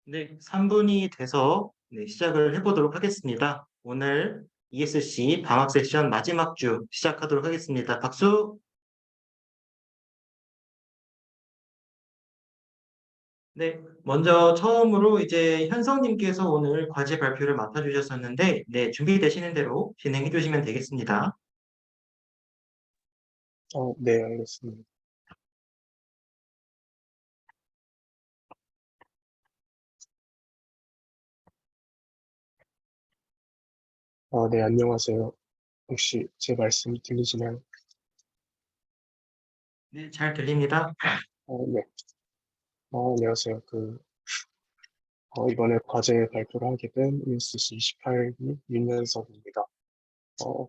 네, 3분이 돼서 시작을 해보도록 하겠습니다. 오늘 ESC 방학 세션 마지막 주 시작하도록 하겠습니다. 박수! 네, 먼저 처음으로 이제 현성님께서 오늘 과제 발표를 맡아주셨었는데, 네, 준비되시는 대로 진행해 주시면 되겠습니다. 네, 알겠습니다. 네, 안녕하세요. 혹시 제 말씀 들리시나요? 네, 잘 들립니다. 네. 안녕하세요. 이번에 과제 발표를 하게 된 ESC 28기 윤현석입니다.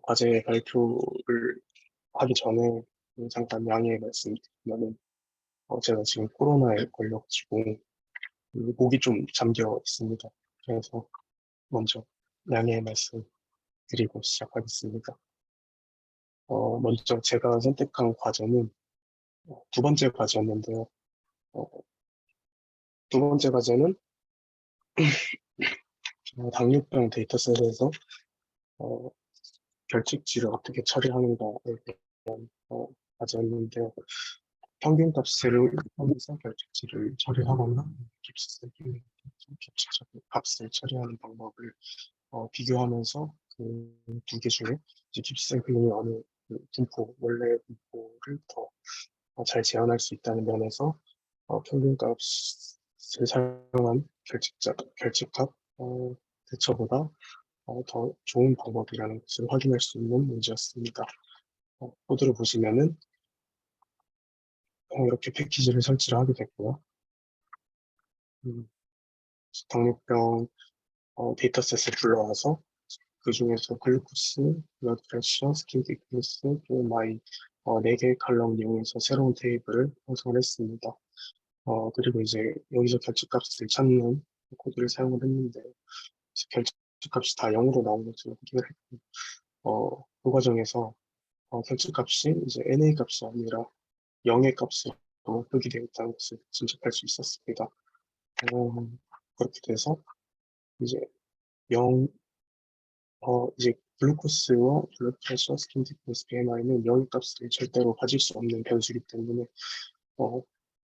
과제 발표를 하기 전에 잠깐 양해 말씀드리면은, 제가 지금 코로나에 걸려가지고, 목이 좀 잠겨 있습니다. 그래서 먼저 양해 말씀 드리고 시작하겠습니다. 먼저 제가 선택한 과제는 두 번째 과제였는데요. 어, 두 번째 과제는 당뇨병 데이터셋에서 어, 결칙치를 어떻게 처리하는가에 대한 과제였는데요. 평균값을 이용해서 결칙치를 처리하거나 깁스색이 결칙적 값을 처리하는 방법을 비교하면서 그 두 개 중에 이제 깁스색이 어느 분포, 원래 분포를 더 잘 재현할 수 있다는 면에서 평균값을 사용한 결집값 대처보다 더 좋은 방법이라는 것을 확인할 수 있는 문제였습니다. 코드를 보시면은 이렇게 패키지를 설치를 하게 됐고요. 음, 당뇨병 데이터셋을 불러와서 그 중에서 글루코스, 블러드 프레셔, 스킨 디크니스, 또 마이 4개의 칼럼 이용해서 새로운 테이블을 형성을 했습니다. 그리고 이제 여기서 결집값을 찾는 코드를 사용을 했는데 결집값이 다 0으로 나오는 것을 확인을 했고 그 과정에서 결집값이 이제 NA 값이 아니라 0의 값으로 표기되어 있다는 것을 짐작할 수 있었습니다. 그렇게 돼서 이제 0, 이제 글루코스와 블러드 프레셔, 스킨 디프니스, BMI는 0의 값을 절대로 가질 수 없는 변수이기 때문에 어,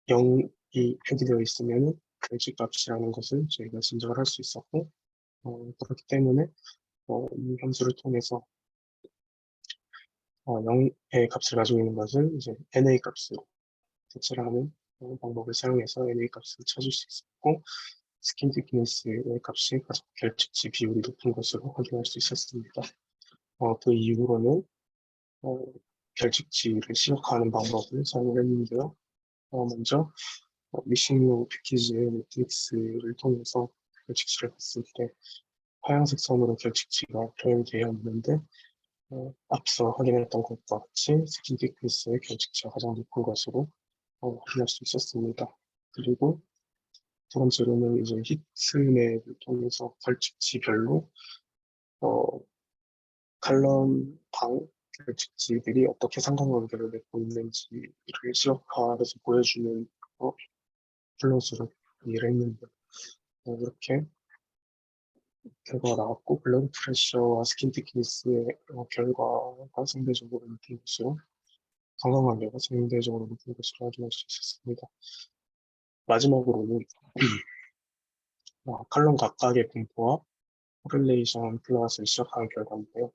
0이 표기되어 있으면 결집값이라는 것을 저희가 짐작을 할 수 있었고 그렇기 때문에 이 함수를 통해서 0의 값을 가지고 있는 것을 이제 NA 값으로 대체를 하는 방법을 사용해서 NA 값을 찾을 수 있었고 스킨 디크니스의 값이 가장 결집치 비율이 높은 것으로 확인할 수 있었습니다. 그 이후로는 어, 결집치를 시각화하는 방법을 사용을 했는데요. 먼저 미싱로 패키지의 매트릭스를 통해서 결집치를 봤을 때 하얀색 선으로 결집치가 표현되어 있는데 앞서 확인했던 것과 같이 스킨 디크니스의 결집치가 가장 높은 것으로 확인할 수 있었습니다. 그리고 두 번째로는 이제 히트맵을 통해서 결집치별로 어, 칼럼 방 결집치들이 어떻게 상관관계를 맺고 있는지를 시각화해서 보여주는 플롯으로 이해를 했는데 이렇게 결과가 나왔고 블러드 프레셔와 스킨 티키니스의 결과가 상대적으로 높은 것으로 상관관계가 상대적으로 높은 것으로 확인할 수 있었습니다. 마지막으로는 칼럼 각각의 분포와 코릴레이션 플롯을 시작한 결과인데요.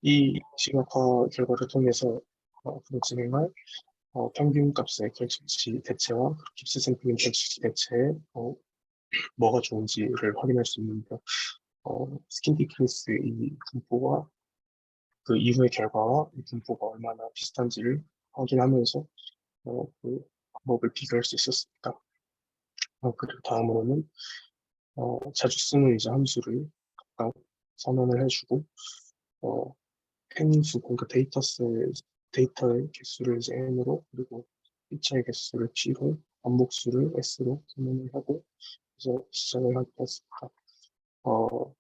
이 시각화 결과를 통해서 앞으로 진행할 평균값의 결집치 대체와 깁스 샘플링 결집치 대체에 뭐가 좋은지를 확인할 수 있는데요. 스킨 디크리스 이 분포와 그 이후의 결과와 이 분포가 얼마나 비슷한지를 확인하면서 그 방법을 비교할 수 있었습니다. 그리고 다음으로는 자주 쓰는 이제 함수를 각각 선언을 해주고 어, 펜수, 그러니까 데이터의 개수를 이제 n으로 그리고 피처의 개수를 p로 반복수를 s로 선언을 하고 이제 시작을 하게 됐습니다. 어,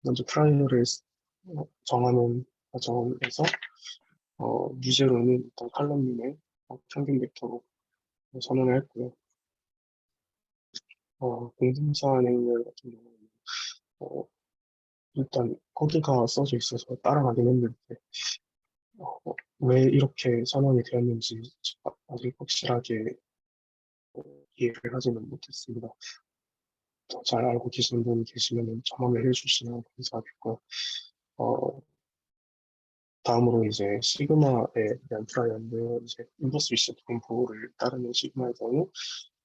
먼저 프라이어를 정하는 과정에서 유제로는 일단 칼럼님의 평균 벡터로 선언을 했고요. 공등산 행렬 같은 경우는 어, 일단 코드가 써져 있어서 따라가긴 했는데 왜 이렇게 선언이 되었는지 아직 확실하게 이해를 하지는 못했습니다. 더 잘 알고 계시는 분 계시면 전화를 해주시면 감사하겠고요. 어, 다음으로 이제 시그마에 대한 트라이언드 이제 인버스 위시트 분포를 따르는 시그마의 경우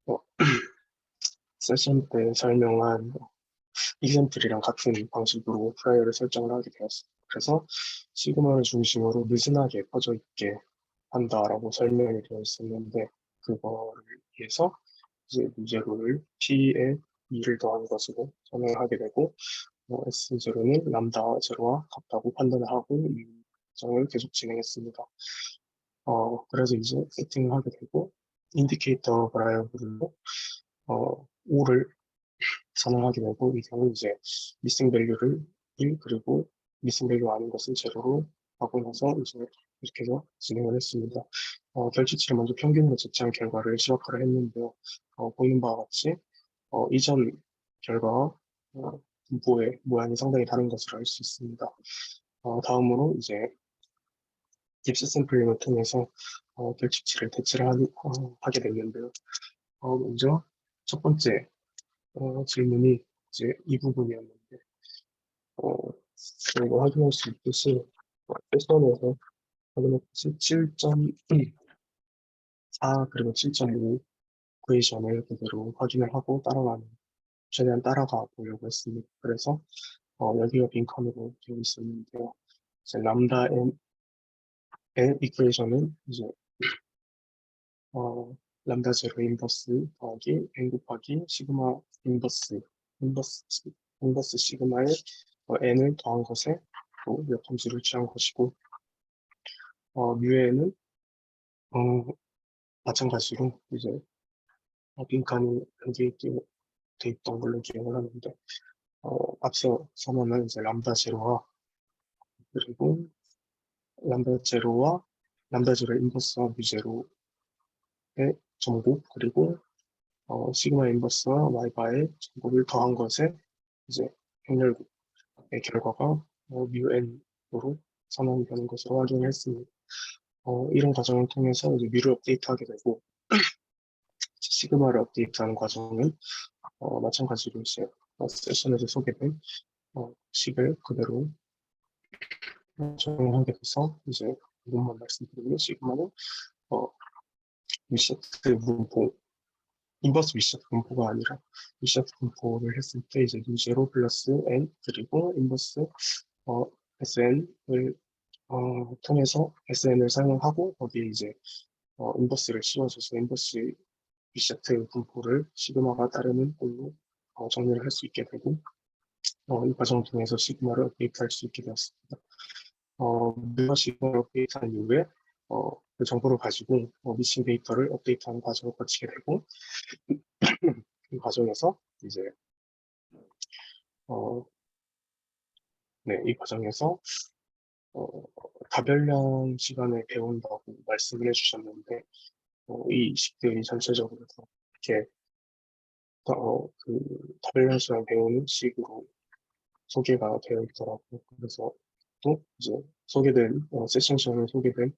어, 세션 때 설명한 이샘플이랑 같은 방식으로 프라이어를 설정을 하게 되었습니다. 그래서 시그마를 중심으로 느슨하게 퍼져 있게 한다라고 설명이 되어 있었는데 그거를 위해서 이제 무제로를 P에 2를 더한 것으로 설명하게 되고 S0는 람다 제로와 같다고 판단을 하고 이 과정을 계속 진행했습니다. 그래서 이제 세팅을 하게 되고 인디케이터 버라이어블로 5를 선언하게 되고 이 경우 이제 미싱 밸류를 1 그리고 미싱 밸류 아닌 것은 제로로 하고 나서 이제 이렇게 해서 진행을 했습니다. 결치치를 먼저 평균으로 채취한 결과를 시각화를 했는데요. 보이는 바와 같이 이전 결과와 분포의 모양이 상당히 다른 것을 알 수 있습니다. 다음으로 이제 깁스 샘플링을 통해서 결치치를 대체를 하게 됐는데요. 먼저 첫 번째 질문이 이제 이 부분이었는데 어, 저희가 확인할 수 있듯이 패션에서 확인했듯이 7.4 그리고 7.5 이퀘이션을 그대로 확인을 하고 최대한 따라가 보려고 했습니다. 그래서 여기가 빈칸으로 되어 있었는데요. 이제 람다 n의 이퀘이션은 이제 어, 람다 제로 인버스 더하기 n 곱하기 시그마 인버스 인버스 시그마의 n을 더한 것에 또 몇 함수를 취한 것이고 뮤에는 어, 마찬가지로 이제 빈칸이 여기에 돼 있던 걸로 기억을 하는데 앞서 선언은 이제 람다 제로와 그리고 람다 제로와 람다 제로 인버스와 뮤제로의 정곱 그리고 시그마 인버스와 y바의 정곱을 더한 것에 이제 행렬의 결과가 뮤 n으로 선언이 되는 것으로 확인했습니다. 이런 과정을 통해서 이제 뮤를 업데이트하게 되고 시그마를 업데이트하는 과정은 마찬가지로 이제 세션에서 소개된 식을 그대로 적용하게 돼서 이제 이것만 말씀드리면 시그마는 어, 위시트 분포 인버스 위시트 분포가 아니라 위시트 분포를 했을 때 이제 U0 플러스 N 그리고 인버스 SN을 통해서 SN을 사용하고 거기에 이제 인버스를 씌워줘서 인버스 위시트 분포를 시그마가 따르는 꼴로 정리를 할 수 있게 되고 이 과정을 통해서 시그마를 업데이트할 수 있게 되었습니다. 내가 시그마를 업데이트한 이후에 그 정보를 가지고 미싱 데이터를 업데이트하는 과정을 거치게 되고 이 과정에서 이제 어, 네, 이 과정에서 어, 다별량 시간에 배운다고 말씀을 해주셨는데 이 식들이 전체적으로 다 이렇게 그 다별량 시간 배우는 식으로 소개가 되어 있더라고요. 그래서 또 이제 소개된 세션 시간에 소개된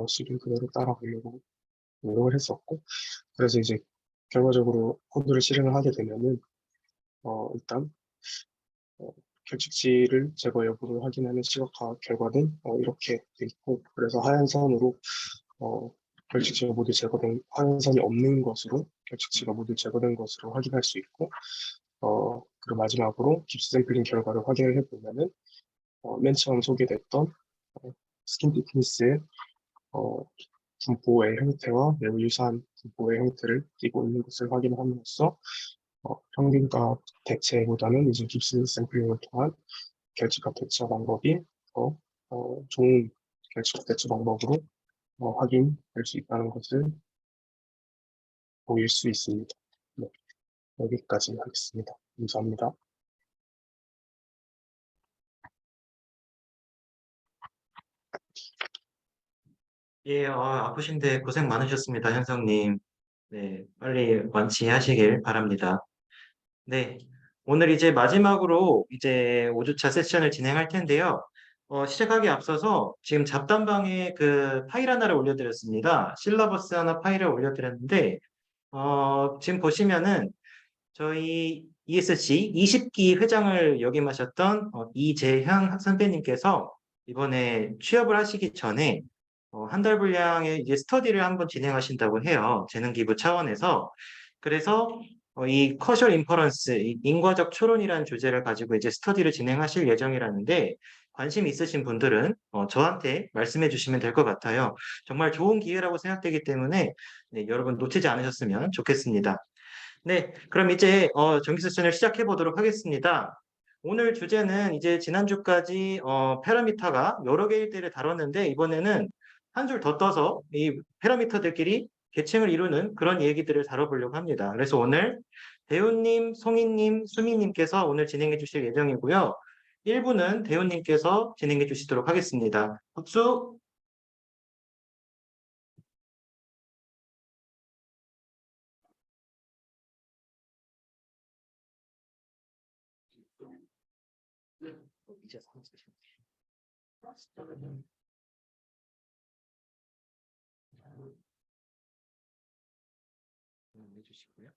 식을 그대로 따라가려고 노력을 했었고 그래서 이제 결과적으로 코드를 실행을 하게 되면은 일단 어, 결측치를 제거 여부를 확인하는 시각화 결과는 이렇게 돼 있고 그래서 하얀 선으로 어, 결측치가 모두 제거된 하얀 선이 없는 것으로 결측치가 모두 제거된 것으로 확인할 수 있고 그리고 마지막으로 깁스 샘플링 결과를 확인을 해보면은 맨 처음 소개됐던 스킨 티크니스의 어, 분포의 형태와 매우 유사한 분포의 형태를 띠고 있는 것을 확인함으로써 평균값 대체보다는 이제 깁스 샘플링을 통한 결집값 대처 방법이 더 좋은 결집값 대처 방법으로 확인될 수 있다는 것을 보일 수 있습니다. 네, 여기까지 하겠습니다. 감사합니다. 예, 아프신데 고생 많으셨습니다, 현성님. 네, 빨리 완치하시길 바랍니다. 네. 오늘 이제 마지막으로 이제 5주차 세션을 진행할 텐데요. 시작하기 앞서서 지금 잡담방에 그 파일 하나를 올려드렸습니다. 실러버스 하나 파일을 올려드렸는데, 지금 보시면은 저희 ESC 20기 회장을 역임하셨던 이재향 선배님께서 이번에 취업을 하시기 전에 한 달 분량의 이제 스터디를 한번 진행하신다고 해요. 재능기부 차원에서. 그래서 이 커셜 인퍼런스, 이 인과적 추론이라는 주제를 가지고 이제 스터디를 진행하실 예정이라는데 관심 있으신 분들은 저한테 말씀해 주시면 될 것 같아요. 정말 좋은 기회라고 생각되기 때문에 네, 여러분 놓치지 않으셨으면 좋겠습니다. 네, 그럼 이제 정기 세션을 시작해 보도록 하겠습니다. 오늘 주제는 이제 지난주까지 파라미터가 여러 개들을 다뤘는데 이번에는 한 줄 더 떠서 이 파라미터들끼리 계층을 이루는 그런 얘기들을 다뤄보려고 합니다. 그래서 오늘 대훈님, 송이님, 수미님께서 오늘 진행해 주실 예정이고요. 1부는 대훈님께서 진행해 주시도록 하겠습니다. 박수! 이제 해주시고요.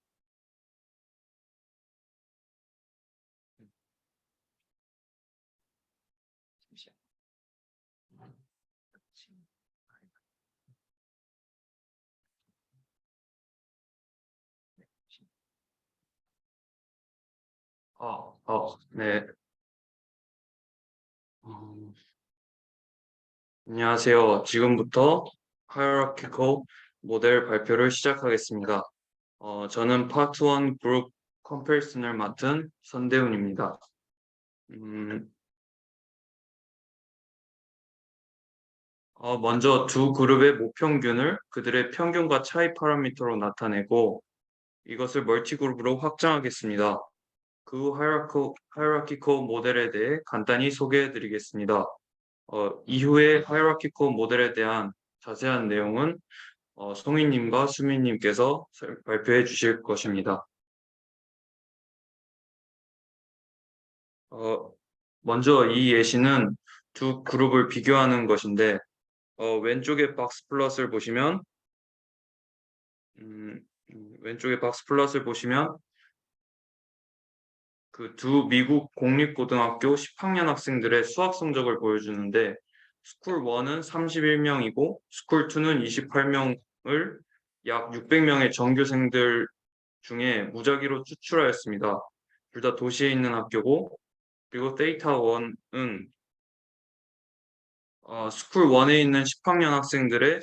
네. 어, 안녕하세요. 지금부터 Hierarchical 모델 발표를 시작하겠습니다. 저는 파트 1 그룹 컴패리슨을 맡은 선대훈입니다. 음, 먼저 두 그룹의 모평균을 그들의 평균과 차이 파라미터로 나타내고 이것을 멀티그룹으로 확장하겠습니다. 그 후 하이라키컬 모델에 대해 간단히 소개해 드리겠습니다. 이후에 하이라키컬 모델에 대한 자세한 내용은 송이님과 수미님께서 발표해 주실 것입니다. 어, 먼저 이 예시는 두 그룹을 비교하는 것인데 왼쪽에 박스 플롯을 보시면 왼쪽에 박스 플롯을 보시면 그 두 미국 공립고등학교 10학년 학생들의 수학 성적을 보여주는데 스쿨 1은 31명이고 스쿨 2는 28명을 약 600명의 전교생들 중에 무작위로 추출하였습니다. 둘 다 도시에 있는 학교고 그리고 데이터 1은 스쿨 1에 있는 10학년 학생들의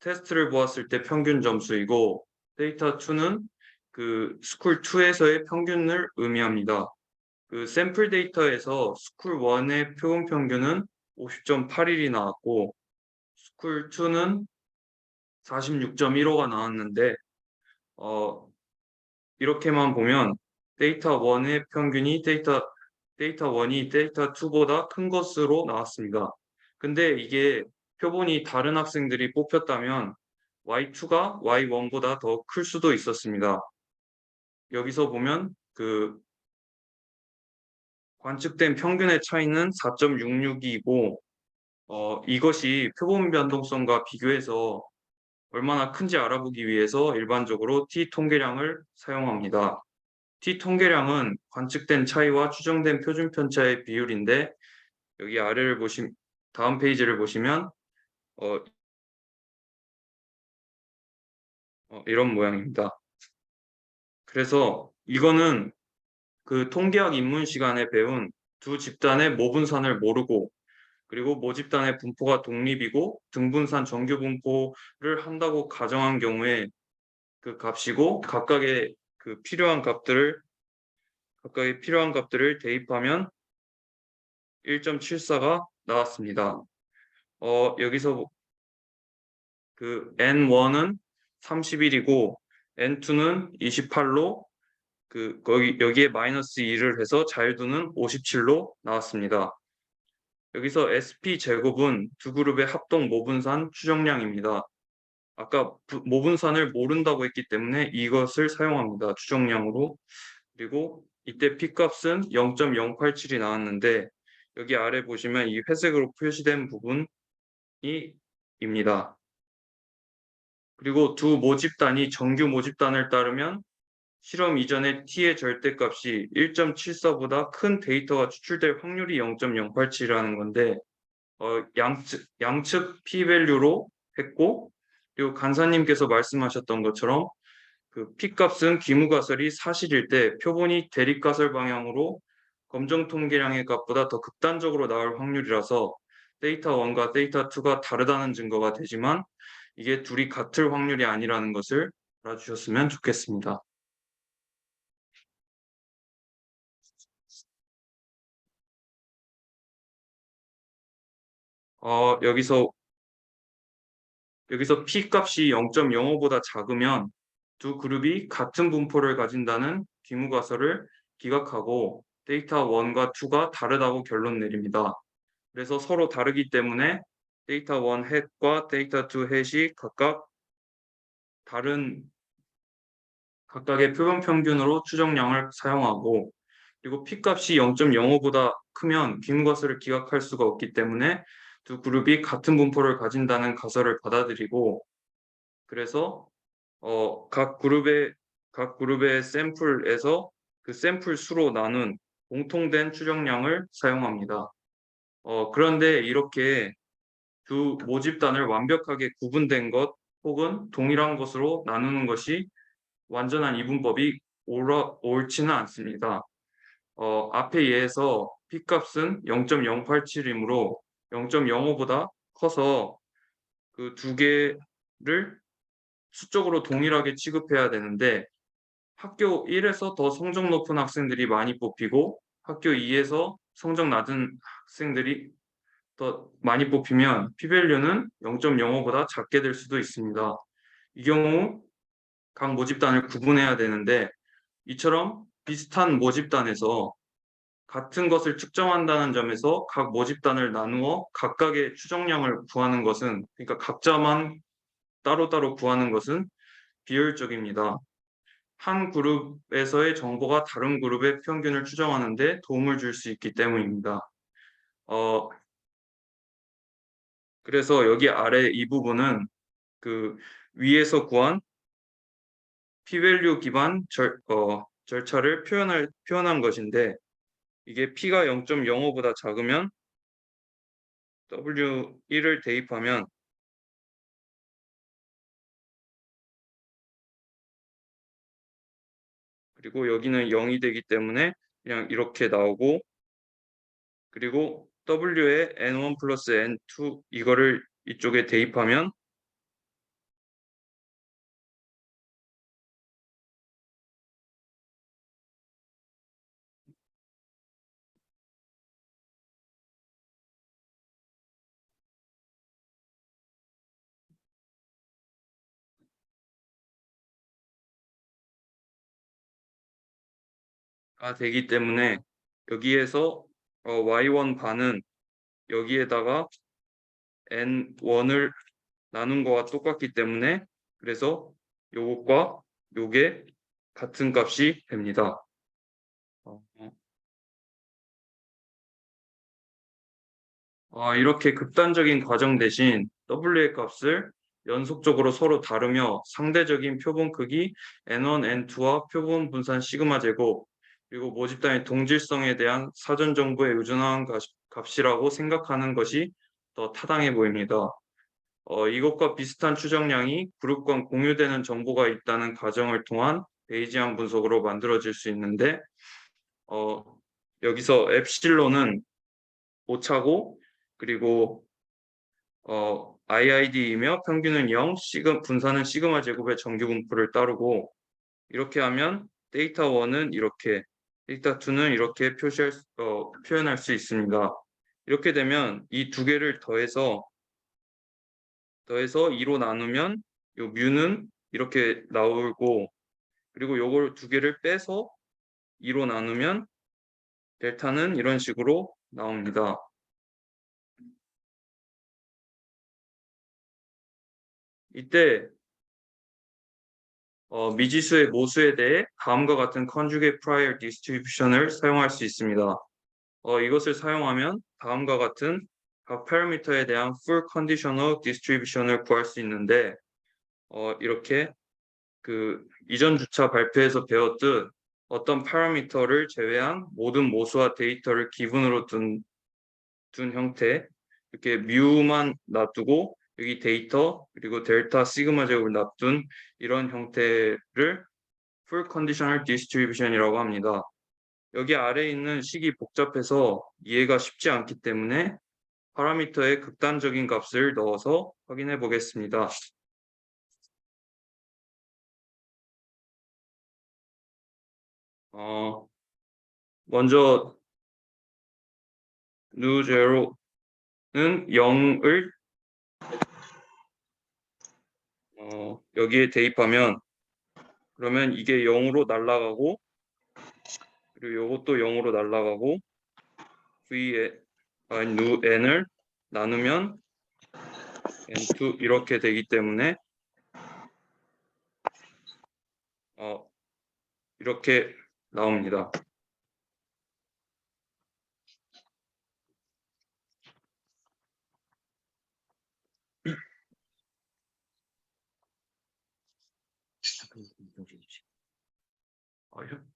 테스트를 보았을 때 평균 점수이고 데이터 2는 그 스쿨 2에서의 평균을 의미합니다. 그 샘플 데이터에서 스쿨 1의 표본 평균은 50.81이 나왔고 스쿨 2는 46.15가 나왔는데 이렇게만 보면 데이터 1의 평균이 데이터 1이 데이터 2보다 큰 것으로 나왔습니다. 근데 이게 표본이 다른 학생들이 뽑혔다면 Y2가 Y1보다 더 클 수도 있었습니다. 여기서 보면 그 관측된 평균의 차이는 4.66이고 이것이 표본 변동성과 비교해서 얼마나 큰지 알아보기 위해서 일반적으로 t-통계량을 사용합니다. t-통계량은 관측된 차이와 추정된 표준 편차의 비율인데 여기 아래를 다음 페이지를 보시면 이런 모양입니다. 그래서 이거는 그 통계학 입문 시간에 배운 두 집단의 모분산을 모르고 그리고 모집단의 분포가 독립이고 등분산 정규 분포를 한다고 가정한 경우에 그 값이고 각각의 필요한 값들을 대입하면 1.74가 나왔습니다. 여기서 그 N1은 31이고 N2는 28로 여기에 마이너스 2를 해서 자유도는 57로 나왔습니다. 여기서 SP 제곱은 두 그룹의 합동 모분산 추정량입니다. 아까 모분산을 모른다고 했기 때문에 이것을 사용합니다. 추정량으로. 그리고 이때 P값은 0.087이 나왔는데 여기 아래 보시면 이 회색으로 표시된 부분이 입니다. 그리고 두 모집단이 정규 모집단을 따르면 실험 이전에 t의 절대값이 1.74보다 큰 데이터가 추출될 확률이 0.087이라는 건데 양측 p-밸류로 했고, 그리고 간사님께서 말씀하셨던 것처럼 그 P값은 기무가설이 사실일 때 표본이 대립가설 방향으로 검정 통계량의 값보다 더 극단적으로 나올 확률이라서 데이터 1과 데이터 2가 다르다는 증거가 되지만 이게 둘이 같을 확률이 아니라는 것을 알아주셨으면 좋겠습니다. 여기서 P값이 0.05보다 작으면 두 그룹이 같은 분포를 가진다는 기무가설을 기각하고 데이터 1과 2가 다르다고 결론 내립니다. 그래서 서로 다르기 때문에 데이터 1 햇과 데이터 2 햇이 각각의 표본 평균으로 추정량을 사용하고, 그리고 P값이 0.05보다 크면 기무가설을 기각할 수가 없기 때문에 두 그룹이 같은 분포를 가진다는 가설을 받아들이고, 그래서 각 그룹의 샘플에서 그 샘플 수로 나눈 공통된 추정량을 사용합니다. 그런데 이렇게 두 모집단을 완벽하게 구분된 것 혹은 동일한 것으로 나누는 것이 완전한 이분법이 옳지는 않습니다. 앞의 예에서 P값은 0.087이므로 0.05보다 커서 그 두 개를 수적으로 동일하게 취급해야 되는데 학교 1에서 더 성적 높은 학생들이 많이 뽑히고 학교 2에서 성적 낮은 학생들이 더 많이 뽑히면 P밸류는 0.05보다 작게 될 수도 있습니다. 이 경우 각 모집단을 구분해야 되는데 이처럼 비슷한 모집단에서 같은 것을 측정한다는 점에서 각 모집단을 나누어 각각의 추정량을 구하는 것은, 그러니까 각자만 따로따로 구하는 것은 비효율적입니다. 한 그룹에서의 정보가 다른 그룹의 평균을 추정하는 데 도움을 줄 수 있기 때문입니다. 그래서 여기 아래 이 부분은 그 위에서 구한 P-밸류 기반 절차를 표현한 것인데, 이게 P가 0.05보다 작으면 W1을 대입하면 그리고 여기는 0이 되기 때문에 그냥 이렇게 나오고, 그리고 W에 N1 플러스 N2 이거를 이쪽에 대입하면 되기 때문에 여기에서 Y1 반은 여기에다가 N1을 나눈 거와 똑같기 때문에 그래서 요것과 요게 같은 값이 됩니다. 이렇게 극단적인 과정 대신 W의 값을 연속적으로 서로 다르며 상대적인 표본 크기 N1, N2와 표본 분산 시그마 제곱 그리고 모집단의 동질성에 대한 사전 정보에 의존한 값이라고 생각하는 것이 더 타당해 보입니다. 이것과 비슷한 추정량이 그룹 간 공유되는 정보가 있다는 가정을 통한 베이지안 분석으로 만들어질 수 있는데 여기서 엡실론은 오차고 그리고 IID이며 평균은 0, 분산은 시그마 제곱의 정규 분포를 따르고 이렇게 하면 데이터 1은 이렇게, 데이터 2는 이렇게 표현할 수 있습니다. 이렇게 되면 이 두 개를 더해서 2로 나누면 요 뮤는 이렇게 나오고 그리고 요걸 두 개를 빼서 2로 나누면 델타는 이런 식으로 나옵니다. 이때 미지수의 모수에 대해 다음과 같은 conjugate prior distribution을 사용할 수 있습니다. 이것을 사용하면 다음과 같은 각 파라미터에 대한 full conditional distribution을 구할 수 있는데 이렇게 그 이전 주차 발표에서 배웠듯 어떤 파라미터를 제외한 모든 모수와 데이터를 기분으로 둔 형태, 이렇게 뮤만 놔두고 여기 데이터 그리고 델타 시그마 제곱을 놔둔 이런 형태를 full conditional distribution이라고 합니다. 여기 아래에 있는 식이 복잡해서 이해가 쉽지 않기 때문에 파라미터의 극단적인 값을 넣어서 확인해 보겠습니다. 먼저 new zero는 0을 여기에 대입하면 그러면 이게 0으로 날아가고 그리고 이것도 0으로 날아가고 v의 new n을 나누면 n2 이렇게 되기 때문에 이렇게 나옵니다.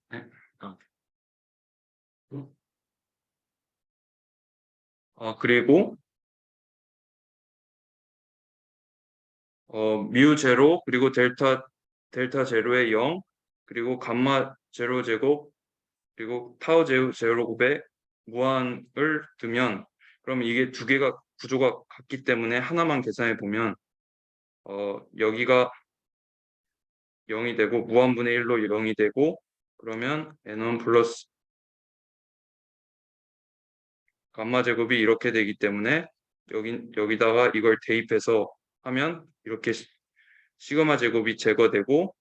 네. 그리고 뮤 제로 그리고 델타 제로의 0 그리고 감마 제로 제곱 그리고 타우 제로 제곱에 무한을 두면 그럼 이게 두 개가 구조가 같기 때문에 하나만 계산해 보면 여기가 0이 되고 무한분의 1로 0이 되고 그러면 n1 플러스 감마 제곱이 이렇게 되기 때문에 여기다가 이걸 대입해서 하면 이렇게 시그마 제곱이 제거되고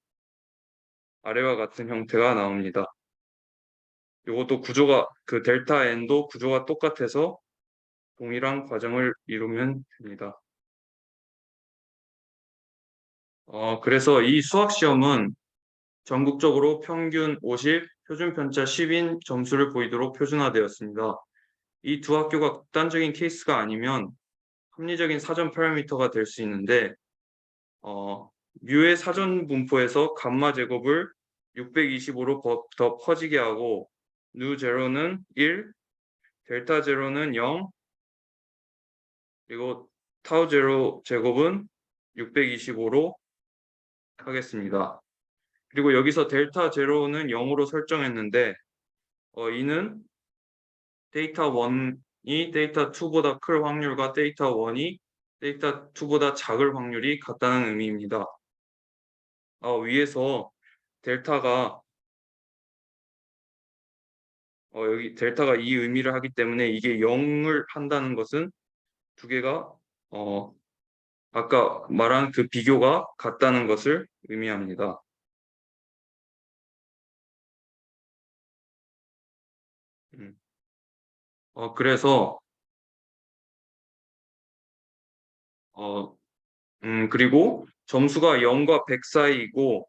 아래와 같은 형태가 나옵니다. 이것도 구조가 그 델타 n도 구조가 똑같아서 동일한 과정을 이루면 됩니다. 그래서 이 수학 시험은 전국적으로 평균 50, 표준 편차 10인 점수를 보이도록 표준화되었습니다. 이 두 학교가 극단적인 케이스가 아니면 합리적인 사전 파라미터가 될 수 있는데 뮤의 사전 분포에서 감마 제곱을 625로 더 커지게 하고 누 제로는 1, 델타 제로는 0, 그리고 타우 제로 제곱은 625로 하겠습니다. 그리고 여기서 델타 제로는 0으로 설정했는데 이는 데이터 1이 데이터 2보다 클 확률과 데이터 1이 데이터 2보다 작을 확률이 같다는 의미입니다. 위에서 델타가 여기 델타가 이 의미를 하기 때문에 이게 0을 한다는 것은 두 개가 아까 말한 그 비교가 같다는 것을 의미합니다. 그래서 그리고 점수가 0과 100 사이이고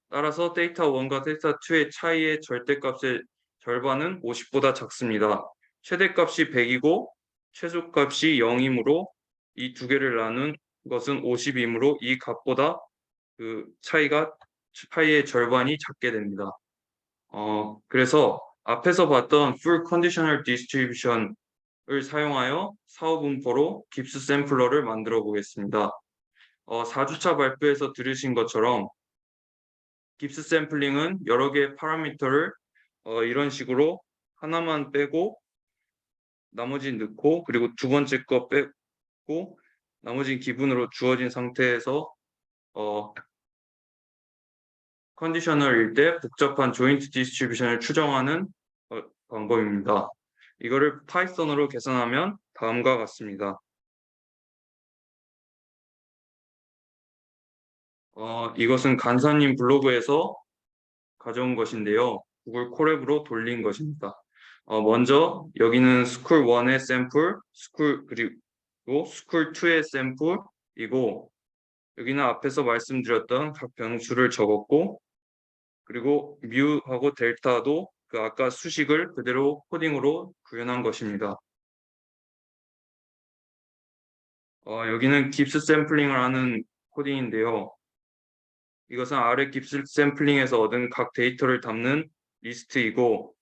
따라서 데이터 1과 데이터 2의 차이의 절대값의 절반은 50보다 작습니다. 최대값이 100이고 최소값이 0이므로 이 두 개를 나눈 것은 50이므로 이 값보다 그 차이가 파이의 절반이 작게 됩니다. 그래서 앞에서 봤던 full conditional distribution을 사용하여 사후 분포로 깁스 샘플러를 만들어 보겠습니다. 4주차 발표에서 들으신 것처럼 깁스 샘플링은 여러 개의 파라미터를 이런 식으로 하나만 빼고 나머지 넣고 그리고 두 번째 거 빼고 나머지는 기분으로 주어진 상태에서 컨디셔널일 때 복잡한 조인트 디스트리뷰션을 추정하는 방법입니다. 이거를 파이썬으로 계산하면 다음과 같습니다. 이것은 간사님 블로그에서 가져온 것인데요. 구글 콜앱으로 돌린 것입니다. 먼저 여기는 스쿨 1의 샘플, 그리고 스쿨 2의 샘플이고 여기는 앞에서 말씀드렸던 각 변수를 적었고, 그리고 뮤하고 델타도 그 아까 수식을 그대로 코딩으로 구현한 것입니다. 여기는 깁스 샘플링을 하는 코딩인데요. 이것은 아래 깁스 샘플링에서 얻은 각 데이터를 담는 리스트이고,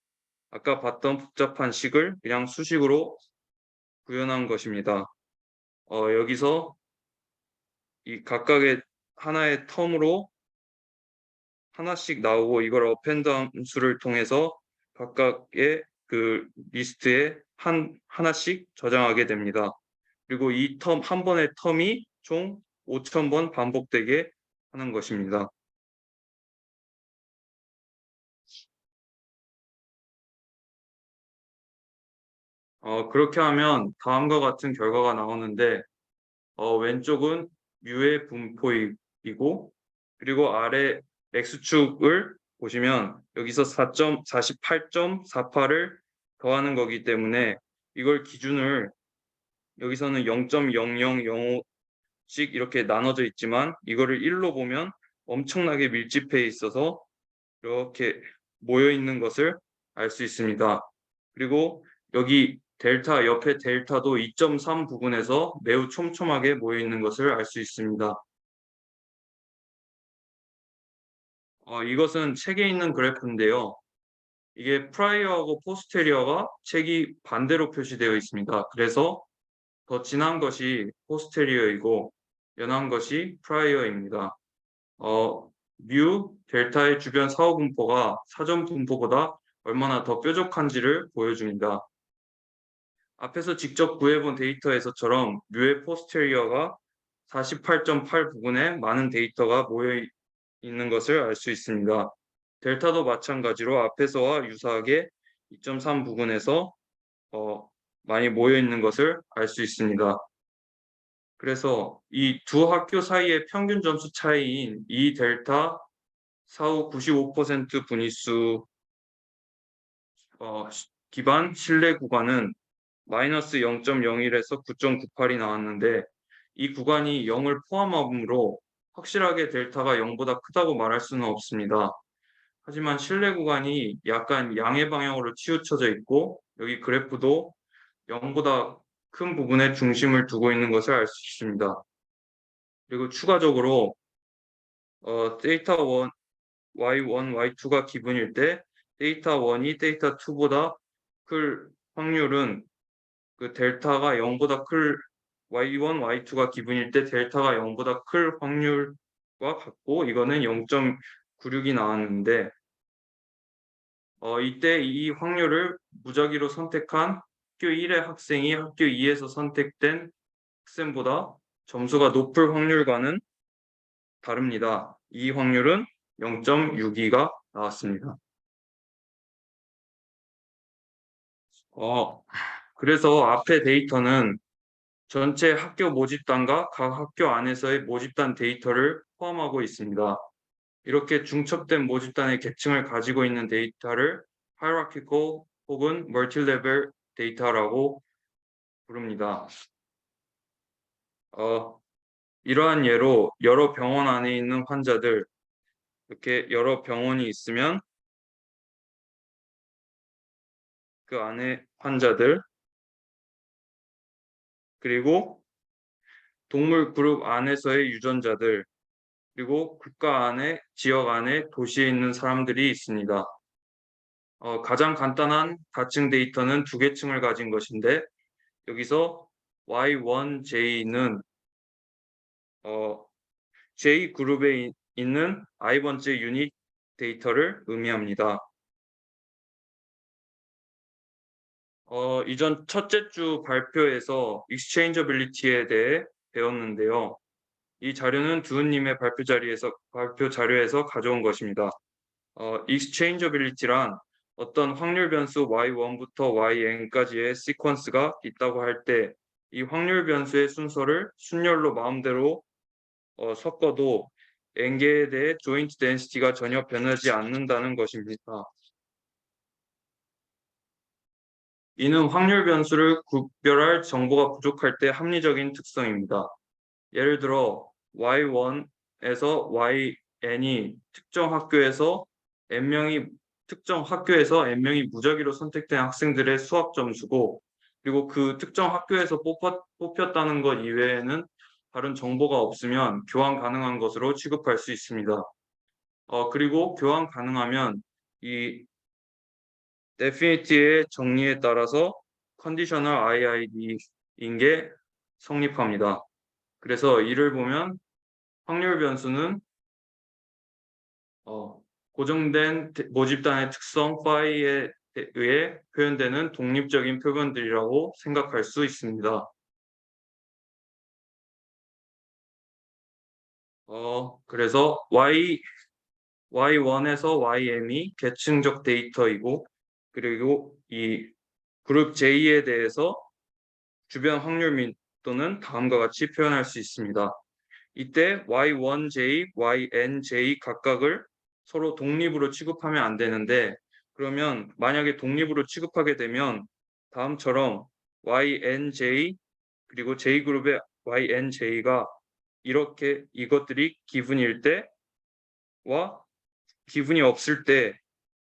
아까 봤던 복잡한 식을 그냥 수식으로 구현한 것입니다. 여기서 이 각각의 하나의 텀으로 하나씩 나오고, 이걸 어펜드 함수를 통해서 각각의 그 리스트에 하나씩 저장하게 됩니다. 그리고 이 한 번의 텀이 총 5,000번 반복되게 하는 것입니다. 그렇게 하면 다음과 같은 결과가 나오는데, 왼쪽은 U의 분포이고, 그리고 아래 X축을 보시면 여기서 48.48을 더하는 거기 때문에 이걸 기준을 여기서는 0.0005씩 이렇게 나눠져 있지만 이거를 1로 보면 엄청나게 밀집해 있어서 이렇게 모여 있는 것을 알 수 있습니다. 그리고 여기 델타 옆에 델타도 2.3 부분에서 매우 촘촘하게 모여 있는 것을 알 수 있습니다. 이것은 책에 있는 그래프인데요. 이게 프라이어하고 포스테리어가 책이 반대로 표시되어 있습니다. 그래서 더 진한 것이 포스테리어이고 연한 것이 프라이어입니다. 뮤, 델타의 주변 사후 분포가 사전 분포보다 얼마나 더 뾰족한지를 보여줍니다. 앞에서 직접 구해본 데이터에서처럼 뮤의 포스테리어가 48.8 부분에 많은 데이터가 모여 있는 것을 알 수 있습니다. 델타도 마찬가지로 앞에서와 유사하게 2.3 부분에서 많이 모여 있는 것을 알 수 있습니다. 그래서 이 두 학교 사이의 평균 점수 차이인 이 델타 사후 95% 분위수 기반 신뢰 구간은 마이너스 0.01에서 9.98이 나왔는데 이 구간이 0을 포함하므로 확실하게 델타가 0보다 크다고 말할 수는 없습니다. 하지만 신뢰 구간이 약간 양의 방향으로 치우쳐져 있고 여기 그래프도 0보다 큰 부분에 중심을 두고 있는 것을 알 수 있습니다. 그리고 추가적으로 데이터 1, Y1, Y2가 기분일 때 데이터 1이 데이터 2보다 클 확률은 그 델타가 0보다 클 Y1, Y2가 기분일 때 델타가 0보다 클 확률과 같고 이거는 0.96이 나왔는데 이때 이 확률을 무작위로 선택한 학교 1의 학생이 학교 2에서 선택된 학생보다 점수가 높을 확률과는 다릅니다. 이 확률은 0.62가 나왔습니다. 그래서 앞의 데이터는 전체 학교 모집단과 각 학교 안에서의 모집단 데이터를 포함하고 있습니다. 이렇게 중첩된 모집단의 계층을 가지고 있는 데이터를 hierarchical 혹은 multi-level 데이터라고 부릅니다. 이러한 예로 여러 병원 안에 있는 환자들, 이렇게 여러 병원이 있으면 그 안에 환자들, 그리고 동물 그룹 안에서의 유전자들, 그리고 국가 안에, 지역 안에, 도시에 있는 사람들이 있습니다. 가장 간단한 가층 데이터는 두 개 층을 가진 것인데 여기서 Y1J는 J 그룹에 있는 i번째 유닛 데이터를 의미합니다. 이전 첫째 주 발표에서 exchangeability에 대해 배웠는데요. 이 자료는 두은님의 발표 자료에서 가져온 것입니다. exchangeability란 어떤 확률 변수 y1부터 yn까지의 시퀀스가 있다고 할 때 이 확률 변수의 순서를 순열로 마음대로 섞어도 n개에 대해 joint density가 전혀 변하지 않는다는 것입니다. 이는 확률 변수를 구별할 정보가 부족할 때 합리적인 특성입니다. 예를 들어 Y1에서 YN이 특정 학교에서 N명이 무작위로 선택된 학생들의 수학 점수고, 그리고 그 특정 학교에서 뽑혔다는 것 이외에는 다른 정보가 없으면 교환 가능한 것으로 취급할 수 있습니다. 그리고 교환 가능하면 이 definite의 정리에 따라서 conditional IID인 게 성립합니다. 그래서 이를 보면 확률 변수는 고정된 모집단의 특성 phi에 의해 표현되는 독립적인 표본들이라고 생각할 수 있습니다. 그래서 Y1에서 YM이 계층적 데이터이고, 그리고 이 그룹 J에 대해서 주변 확률 밀도는 다음과 같이 표현할 수 있습니다. 이때 Y1J, YNJ 각각을 서로 독립으로 취급하면 안 되는데, 그러면 만약에 독립으로 취급하게 되면 다음처럼 YNJ 그리고 J그룹의 YNJ가 이것들이 기분일 때와 기분이 없을 때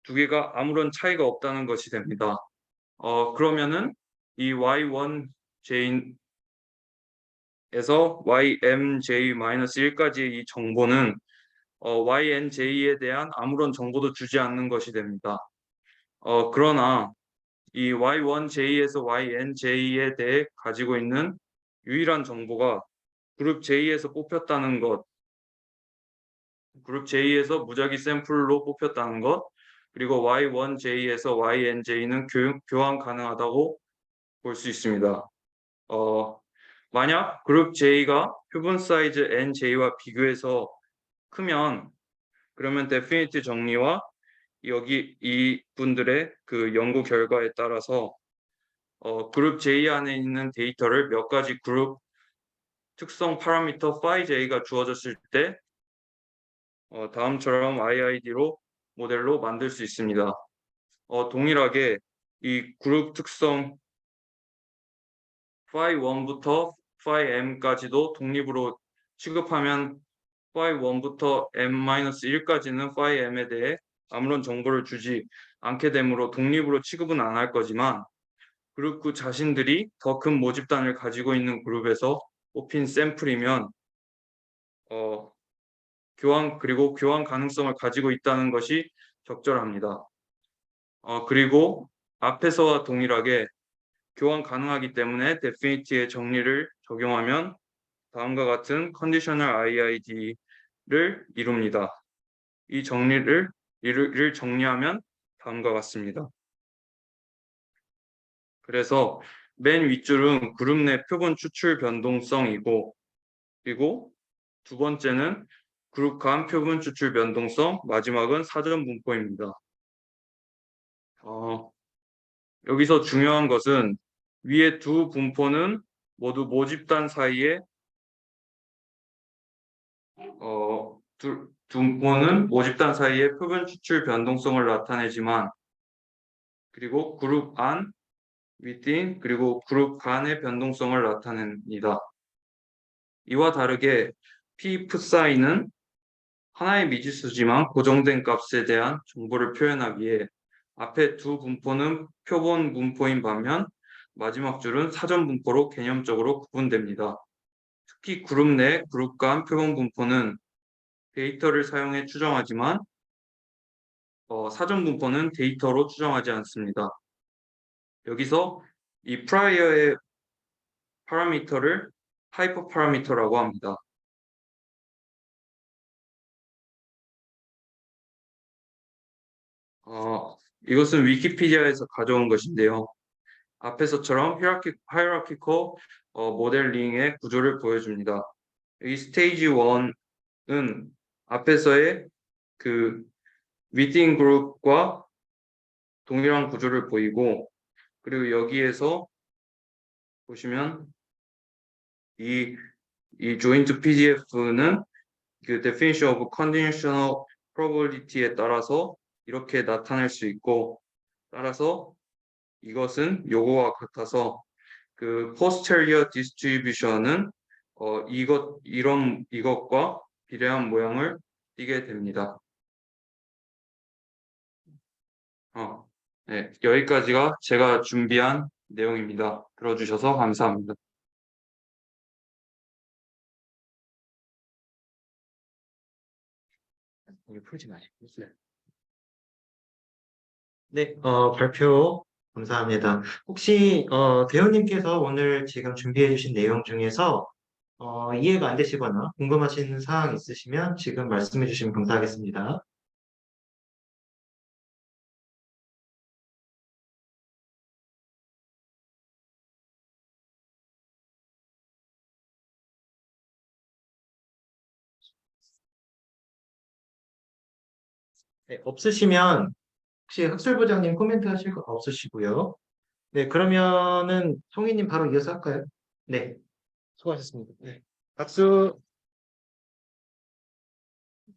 두 개가 아무런 차이가 없다는 것이 됩니다. 그러면은 이 Y1J에서 YMJ-1까지의 이 정보는 YNJ에 대한 아무런 정보도 주지 않는 것이 됩니다. 그러나 이 Y1J에서 YNJ에 대해 가지고 있는 유일한 정보가 그룹 J에서 뽑혔다는 것, 그룹 J에서 무작위 샘플로 뽑혔다는 것, 그리고 Y1J에서 YNJ는 교환 가능하다고 볼 수 있습니다. 만약 그룹 J가 표본 사이즈 NJ와 비교해서 크면, 그러면 데피니트 정리와 여기 이 분들의 그 연구 결과에 따라서 그룹 J 안에 있는 데이터를 몇 가지 그룹 특성 파라미터 phi J가 주어졌을 때 다음처럼 IID로 모델로 만들 수 있습니다. 동일하게 이 그룹 특성 phi 1부터 phi m까지도 독립으로 취급하면 phi 1부터 m-1까지는 phi m에 대해 아무런 정보를 주지 않게 되므로 독립으로 취급은 안 할 거지만, 그룹 그 자신들이 더 큰 모집단을 가지고 있는 그룹에서 뽑힌 샘플이면 교환 가능성을 가지고 있다는 것이 적절합니다. 그리고 앞에서와 동일하게 교환 가능하기 때문에 데피니티의 정리를 적용하면 다음과 같은 컨디셔널 IID를 이룹니다. 이 정리를 정리하면 다음과 같습니다. 그래서 맨 윗줄은 그룹 내 표본 추출 변동성이고, 그리고 두 번째는 그룹 간 표본 추출 변동성, 마지막은 사전 분포입니다. 여기서 중요한 것은 위에 두 분포는 모두 모집단 사이에 두 분포는 모집단 사이의 표본 추출 변동성을 나타내지만, 그리고 그룹 안, within, 그리고 그룹 간의 변동성을 나타냅니다. 이와 다르게 P프사이는 하나의 미지수지만 고정된 값에 대한 정보를 표현하기 위해 앞에 두 분포는 표본 분포인 반면 마지막 줄은 사전 분포로 개념적으로 구분됩니다. 특히 그룹 내 그룹 간 표본 분포는 데이터를 사용해 추정하지만 사전 분포는 데이터로 추정하지 않습니다. 여기서 이 프라이어의 파라미터를 하이퍼 파라미터라고 합니다. 이것은 위키피디아에서 가져온 것인데요. 앞에서처럼 하이라키컬 모델링의 구조를 보여줍니다. 이 스테이지 1은 앞에서의 그 within 그룹과 동일한 구조를 보이고, 그리고 여기에서 보시면 이 joint PDF는 그 definition of conditional probability에 따라서 이렇게 나타낼 수 있고, 따라서 이것은 요거와 같아서 그 posterior distribution은 이것과 비례한 모양을 띠게 됩니다. 네, 여기까지가 제가 준비한 내용입니다. 들어주셔서 감사합니다. 이거 풀지 마시고. 네, 발표 감사합니다. 혹시 대원님께서 오늘 지금 준비해 주신 내용 중에서 이해가 안 되시거나 궁금하신 사항 있으시면 지금 말씀해 주시면 감사하겠습니다. 네, 없으시면 혹시 학술부장님 코멘트 하실 거 없으시고요. 네, 그러면은 송이님 바로 이어서 할까요? 네, 수고하셨습니다. 네, 박수.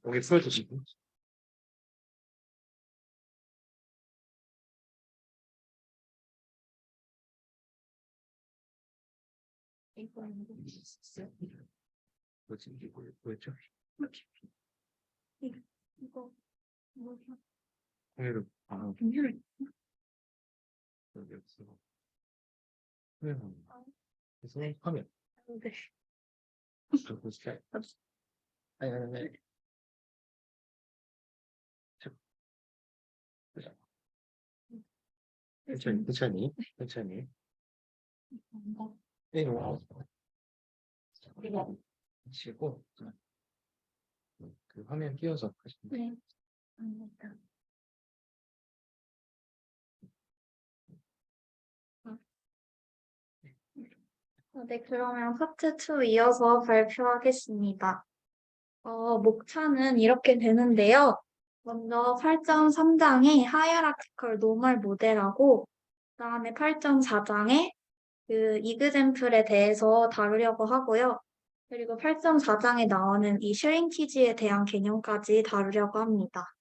여기 풀어주시고. 뭐지? 이게 뭐였죠? 이거 뭐야? 공유를 공유를 여기 없어. 그래서 화면. 네. 보실까요? 아니. 천천히. 네, 하시고 그 화면 띄워서 하시면 돼요. 네. 알겠다. 네, 그러면 파트 2 이어서 발표하겠습니다. 목차는 이렇게 되는데요. 먼저 8.3장의 하이어라키컬 노멀 모델하고, 그다음에 8.4장의 그 이그젬플에 대해서 다루려고 하고요. 그리고 8.4장에 나오는 이 슈링키지에 대한 개념까지 다루려고 합니다.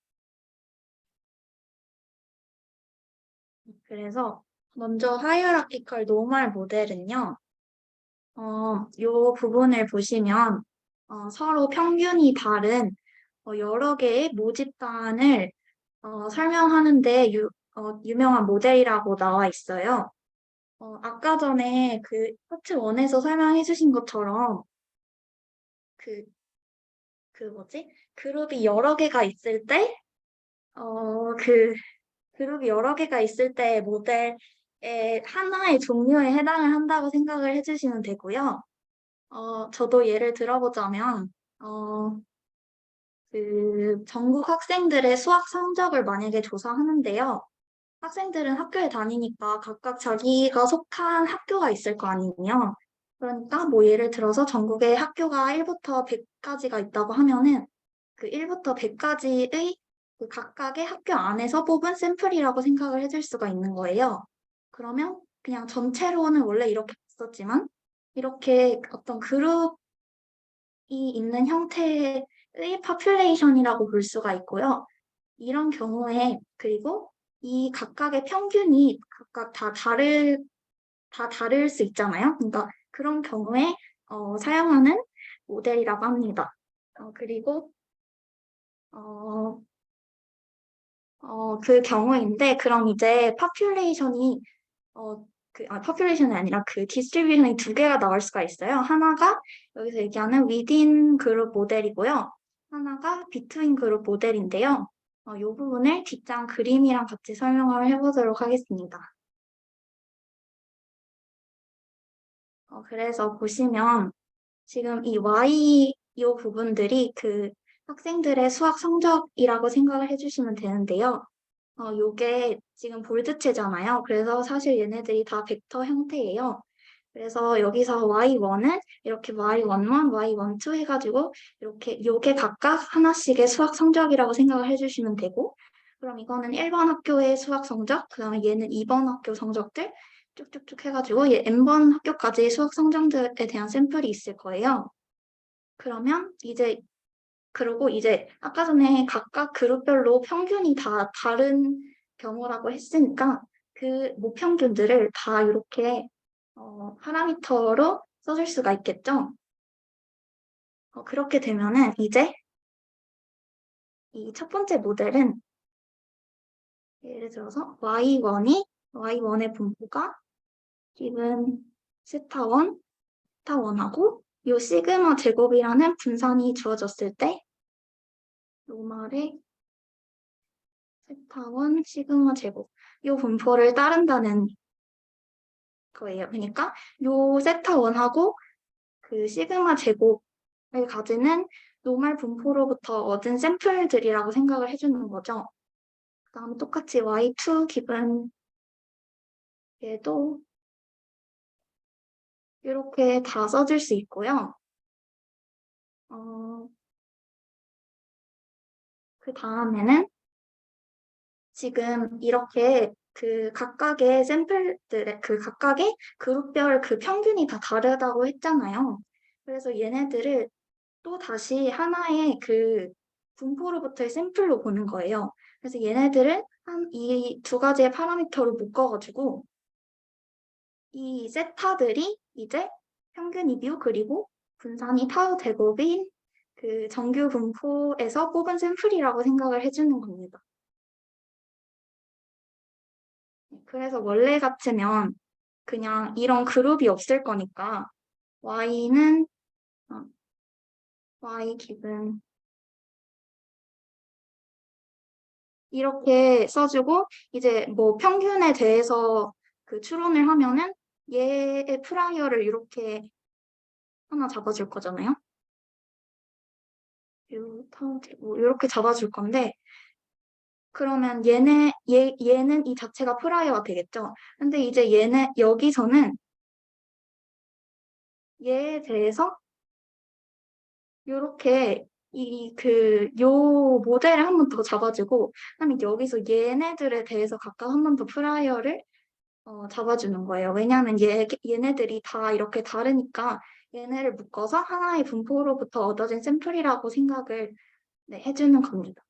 그래서 먼저 하이어라키컬 노멀 모델은요. 요 부분을 보시면 서로 평균이 다른 여러 개의 모집단을 설명하는데 유명한 모델이라고 나와 있어요. 아까 전에 그 파트 1에서 설명해 주신 것처럼 그 뭐지? 그룹이 여러 개가 있을 때, 그 그룹이 여러 개가 있을 때 모델의 하나의 종류에 해당을 한다고 생각을 해주시면 되고요. 저도 예를 들어보자면, 그 전국 학생들의 수학 성적을 만약에 조사하는데요. 학생들은 학교에 다니니까 각각 자기가 속한 학교가 있을 거 아니에요. 그러니까 뭐 예를 들어서 전국에 학교가 1부터 100까지가 있다고 하면은 그 1부터 100까지의 그 각각의 학교 안에서 뽑은 샘플이라고 생각을 해줄 수가 있는 거예요. 그러면 그냥 전체로는 원래 이렇게 있었지만 이렇게 어떤 그룹이 있는 형태의 파퓰레이션이라고 볼 수가 있고요. 이런 경우에 그리고 이 각각의 평균이 각각 다 다를 수 있잖아요. 그러니까 그런 경우에 사용하는 모델이라고 합니다. 그리고 어, 그 경우인데 그럼 이제 파퓰레이션이 아니라 그 디스트리뷰션이 두 개가 나올 수가 있어요. 하나가 여기서 얘기하는 within 그룹 모델이고요. 하나가 between 그룹 모델인데요. 이 부분을 뒷장 그림이랑 같이 설명을 해보도록 하겠습니다. 그래서 보시면 지금 이 Y 이 부분들이 그 학생들의 수학 성적이라고 생각을 해주시면 되는데요. 요게 지금 볼드체잖아요. 그래서 사실 얘네들이 다 벡터 형태예요. 그래서 여기서 Y1은 이렇게 Y11, Y12 해가지고 이렇게 요게 각각 하나씩의 수학 성적이라고 생각을 해주시면 되고 그럼 이거는 1번 학교의 수학 성적, 그 다음에 얘는 2번 학교 성적들 쭉쭉쭉 해가지고 얘 N번 학교까지 수학 성적들에 대한 샘플이 있을 거예요. 그러면 그리고 이제 아까 전에 각각 그룹별로 평균이 다 다른 경우라고 했으니까 그 모평균들을 다 이렇게 파라미터로 써줄 수가 있겠죠. 그렇게 되면은 이제 이 첫 번째 모델은 예를 들어서 y1의 분포가 given 세타1, 세타1하고 요 시그마 제곱이라는 분산이 주어졌을 때 노말의 세타1 시그마 제곱 요 분포를 따른다는 거예요. 그러니까 요 세타1하고 그 시그마 제곱을 가지는 노말 분포로부터 얻은 샘플들이라고 생각을 해주는 거죠. 그 다음에 똑같이 y2 기분 얘도 이렇게 다 써줄 수 있고요. 그 다음에는 지금 이렇게 그 각각의 샘플들의 그 각각의 그룹별 그 평균이 다 다르다고 했잖아요. 그래서 얘네들을 또 다시 하나의 그 분포로부터의 샘플로 보는 거예요. 그래서 얘네들을 이 두 가지의 파라미터로 묶어가지고 이 세타들이 이제 평균이 뮤 그리고 분산이 타우 제곱인 그 정규 분포에서 뽑은 샘플이라고 생각을 해주는 겁니다. 그래서 원래 같으면 그냥 이런 그룹이 없을 거니까 y는 y 기분 이렇게 써주고 이제 뭐 평균에 대해서 그 추론을 하면은 얘의 프라이어를 이렇게 하나 잡아줄 거잖아요. 이렇게 잡아줄 건데 그러면 얘는 이 자체가 프라이어가 되겠죠. 근데 이제 여기서는 얘에 대해서 이렇게 요 모델을 한 번 더 잡아주고 그다음에 여기서 얘네들에 대해서 각각 한 번 더 프라이어를 잡아주는 거예요. 왜냐하면 얘네들이 다 이렇게 다르니까 얘네를 묶어서 하나의 분포로부터 얻어진 샘플이라고 생각을 해주는 겁니다.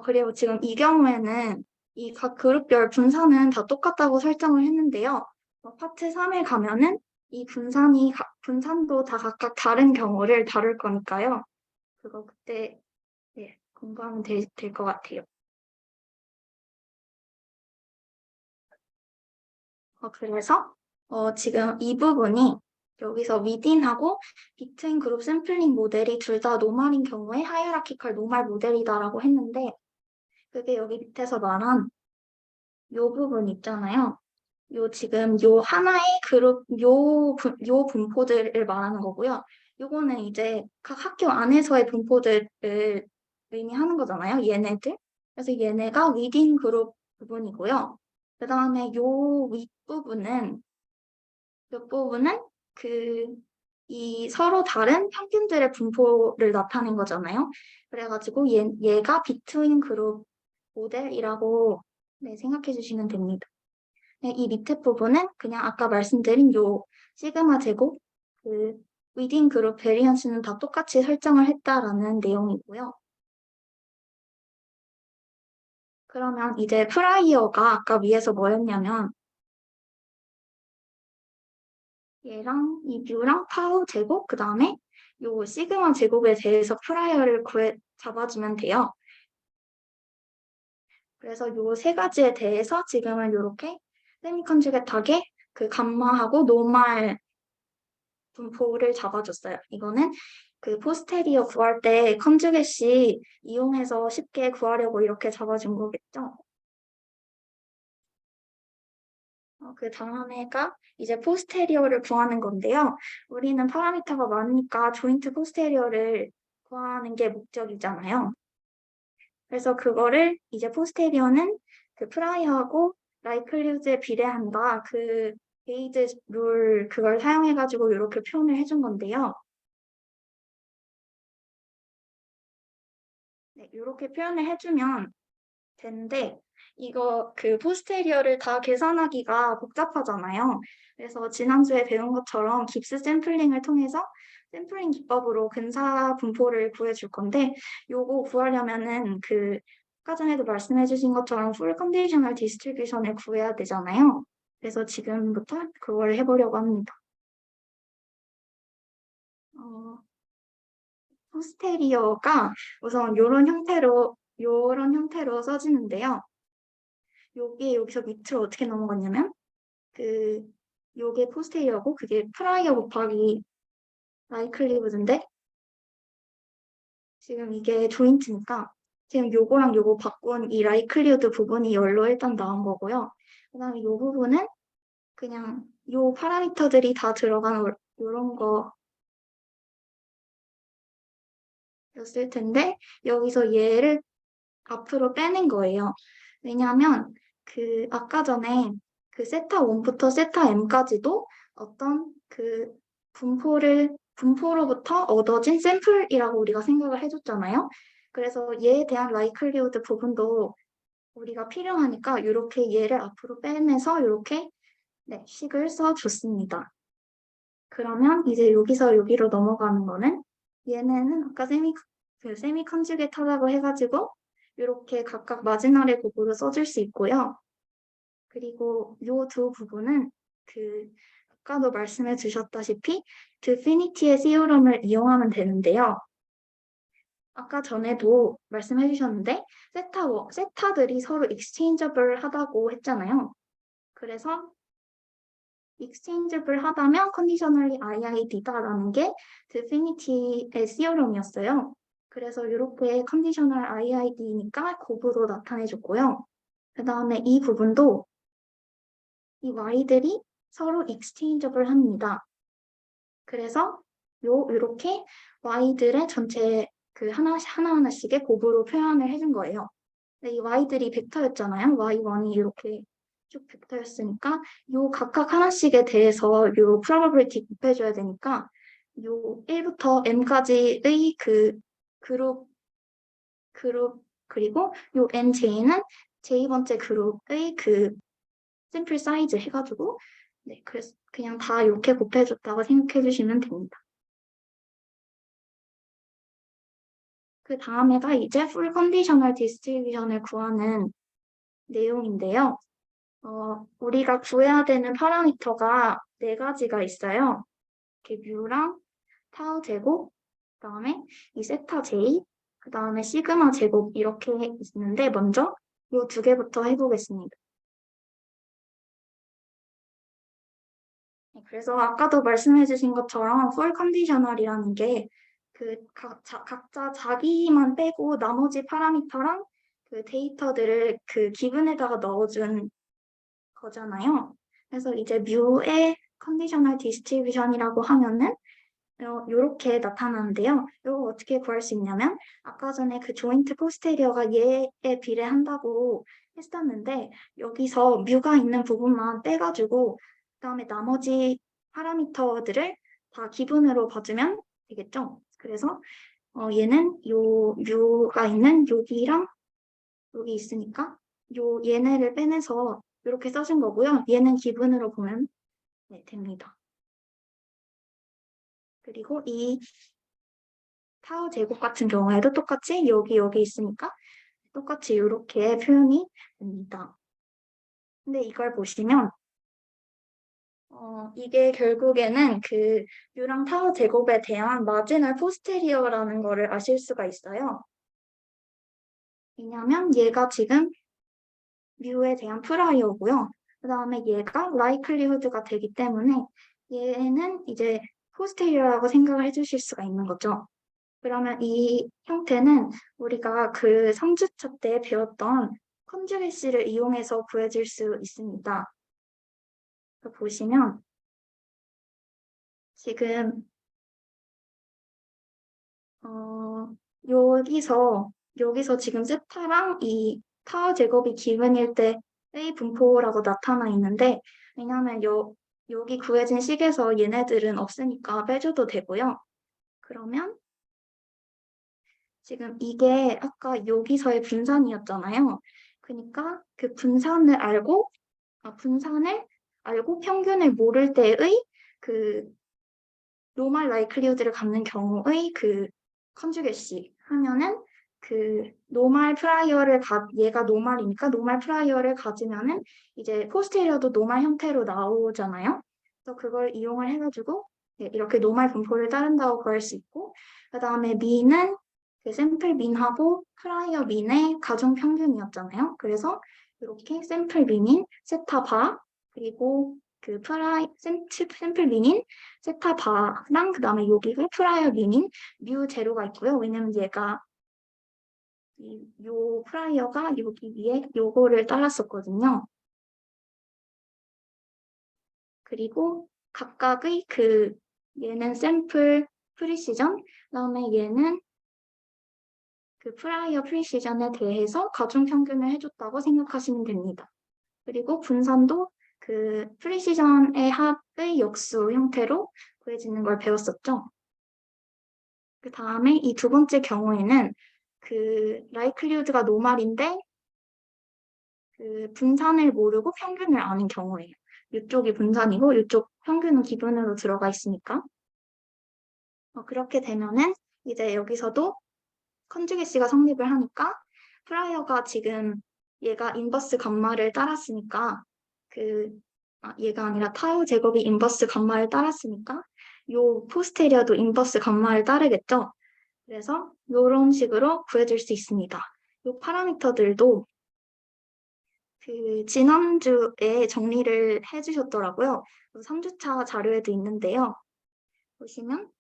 그리고 지금 이 경우에는 이 각 그룹별 분산은 다 똑같다고 설정을 했는데요. 파트 3에 가면은 이 분산도 다 각각 다른 경우를 다룰 거니까요. 그거 그때 공부하면 될 것 같아요. 그래서 지금 이 부분이 여기서 within하고 between 그룹 샘플링 모델이 둘 다 노말인 경우에 하이라키컬 노말 모델이다라고 했는데 그게 여기 밑에서 말한 요 부분 있잖아요. 지금 요 하나의 그룹 요 분포들을 말하는 거고요. 요거는 이제 각 학교 안에서의 분포들을 의미하는 거잖아요. 얘네들. 그래서 얘네가 within 그룹 부분이고요. 그 다음에 요 윗부분은 이 서로 다른 평균들의 분포를 나타낸 거잖아요. 그래가지고 얘가 between 그룹 모델이라고 생각해 주시면 됩니다. 이 밑에 부분은 그냥 아까 말씀드린 요 시그마 제곱 within 그룹 베리언스는 다 똑같이 설정을 했다라는 내용이고요. 그러면 이제 프라이어가 아까 위에서 뭐였냐면 얘랑 이 뮤랑 파우 제곱 그 다음에 요 시그마 제곱에 대해서 프라이어를 잡아주면 돼요. 그래서 요 세 가지에 대해서 지금은 이렇게 세미컨주게트하게 그 감마하고 노말 분포를 잡아줬어요. 이거는 그 포스테리어 구할 때 컨주게시 이용해서 쉽게 구하려고 이렇게 잡아준 거겠죠. 그 다음에가 이제 포스테리어를 구하는 건데요. 우리는 파라미터가 많으니까 조인트 포스테리어를 구하는 게 목적이잖아요. 그래서 그거를 이제 포스테리어는 그 프라이어하고 라이클리우드에 비례한다. 그 베이즈 룰 그걸 사용해가지고 이렇게 표현을 해준 건데요. 이렇게 표현을 해주면 되는데 이거 그 포스테리어를 다 계산하기가 복잡하잖아요. 그래서 지난주에 배운 것처럼 깁스 샘플링을 통해서 샘플링 기법으로 근사 분포를 구해줄 건데 요거 구하려면은 아까 전에도 말씀해 주신 것처럼 풀 컨디셔널 디스트리뷰션을 구해야 되잖아요. 그래서 지금부터 그걸 해보려고 합니다. 포스테리어가 우선 요런 형태로 써지는데요. 여기서 밑으로 어떻게 넘어갔냐면, 요게 포스테리어고, 그게 프라이어 곱하기 라이클리브드인데, 지금 이게 조인트니까, 지금 요거랑 요거 바꾼 이 라이클리브드 부분이 열로 일단 나온 거고요. 그 다음에 요 부분은 그냥 요 파라미터들이 다 들어간 요런 거였을 텐데, 여기서 얘를 앞으로 빼낸 거예요. 왜냐하면 아까 전에 그 세타 1부터 세타 m까지도 어떤 분포로부터 얻어진 샘플이라고 우리가 생각을 해줬잖아요. 그래서 얘에 대한 라이클리우드 부분도 우리가 필요하니까 이렇게 얘를 앞으로 빼내서 이렇게 식을 써줬습니다. 그러면 이제 여기서 여기로 넘어가는 거는 얘네는 아까 세미 컨주게이트 하라고 해가지고 이렇게 각각 마지노래 곡으로 써줄 수 있고요. 그리고 이 두 부분은 아까도 말씀해 주셨다시피 드피니티의 시오럼을 이용하면 되는데요. 아까 전에도 말씀해 주셨는데 세타들이 서로 exchangeable 하다고 했잖아요. 그래서 exchangeable 하다면 conditionally IID다라는 게 드피니티의 시오럼이었어요. 그래서 이렇게 컨디셔널 IID니까 곱으로 나타내줬고요. 그 다음에 이 부분도 이 Y들이 서로 exchangeable 합니다. 그래서 이렇게 Y들의 전체 하나하나씩의 곱으로 표현을 해준 거예요. 근데 이 Y들이 벡터였잖아요. Y1이 이렇게 쭉 벡터였으니까 요 각각 하나씩에 대해서 요 probability 곱해줘야 되니까 요 1부터 m까지의 그룹 그리고 요 nj는 j번째 그룹의 샘플 사이즈 해가지고 그래서 그냥 다 이렇게 곱해줬다고 생각해 주시면 됩니다. 그 다음에가 이제 full conditional distribution을 구하는 내용인데요. 우리가 구해야 되는 파라미터가 4가지가 있어요. 이렇게 뮤랑 타우 제곱, 그 다음에 이 세타 j, 그 다음에 시그마 제곱 이렇게 있는데 먼저 이 2개부터 해보겠습니다. 그래서 아까도 말씀해주신 것처럼 full conditional이라는 게 각자 자기만 빼고 나머지 파라미터랑 데이터들을 기분에다가 넣어준 거잖아요. 그래서 이제 뮤의 conditional distribution이라고 하면은 이렇게 나타나는데요. 이거 어떻게 구할 수 있냐면 아까 전에 조인트 포스테리어가 얘에 비례한다고 했었는데 여기서 뮤가 있는 부분만 빼가지고 그다음에 나머지 파라미터들을 다 기분으로 봐주면 되겠죠. 그래서 얘는 요 뮤가 있는 여기랑 여기 있으니까 얘네를 빼내서 이렇게 써준 거고요. 얘는 기분으로 보면 됩니다. 그리고 이 타워 제곱 같은 경우에도 똑같이 여기 있으니까 똑같이 이렇게 표현이 됩니다. 근데 이걸 보시면 이게 결국에는 뮤랑 타워 제곱에 대한 마지널 포스테리어라는 거를 아실 수가 있어요. 왜냐하면 얘가 지금 뮤에 대한 프라이어고요. 그 다음에 얘가 라이클리후드가 되기 때문에 얘는 이제 포스테리어라고 생각을 해주실 수가 있는 거죠. 그러면 이 형태는 우리가 3주차 때 배웠던 컨주게시를 이용해서 구해질 수 있습니다. 보시면 지금 여기서 지금 세타랑 이 타워 제곱이 기분일 때의 분포라고 나타나 있는데 왜냐하면 여기 구해진 식에서 얘네들은 없으니까 빼줘도 되고요. 그러면 지금 이게 아까 여기서의 분산이었잖아요. 그러니까 분산을 알고 평균을 모를 때의 노멀 라이클리우드를 갖는 경우의 컨주게시 하면은 노멀 프라이어를 얘가 노멀이니까 노멀 프라이어를 가지면은 이제 포스테리어도 노멀 형태로 나오잖아요. 그래서 그걸 이용을 해가지고 이렇게 노멀 분포를 따른다고 구할 수 있고 그 다음에 민은 그 샘플 민하고 프라이어 민의 가중 평균이었잖아요. 그래서 이렇게 샘플 민인 세타 바 그리고 그 샘플 민인 세타 바랑 그 다음에 여기가 프라이어 민인 뮤 제로가 있고요. 왜냐면 얘가 요 프라이어가 여기 위에 요거를 따랐었거든요. 그리고 각각의 얘는 샘플 프리시전, 그다음에 얘는 그 프라이어 프리시전에 대해서 가중 평균을 해줬다고 생각하시면 됩니다. 그리고 분산도 그 프리시전의 합의 역수 형태로 구해지는 걸 배웠었죠. 그 다음에 이 두 번째 경우에는 그 라이클리우드가 노말인데 그 분산을 모르고 평균을 아는 경우예요. 이쪽이 분산이고 이쪽 평균은 기본으로 들어가 있으니까. 그렇게 되면은 이제 여기서도 컨주게시가 성립을 하니까 프라이어가 지금 얘가 인버스 감마를 따랐으니까 얘가 아니라 타요 제곱이 인버스 감마를 따랐으니까 요 포스테리어도 인버스 감마를 따르겠죠. 그래서 이런 식으로 구해줄 수 있습니다. 요 파라미터들도 그 지난주에 정리를 해주셨더라고요. 3주차 자료에도 있는데요. 보시면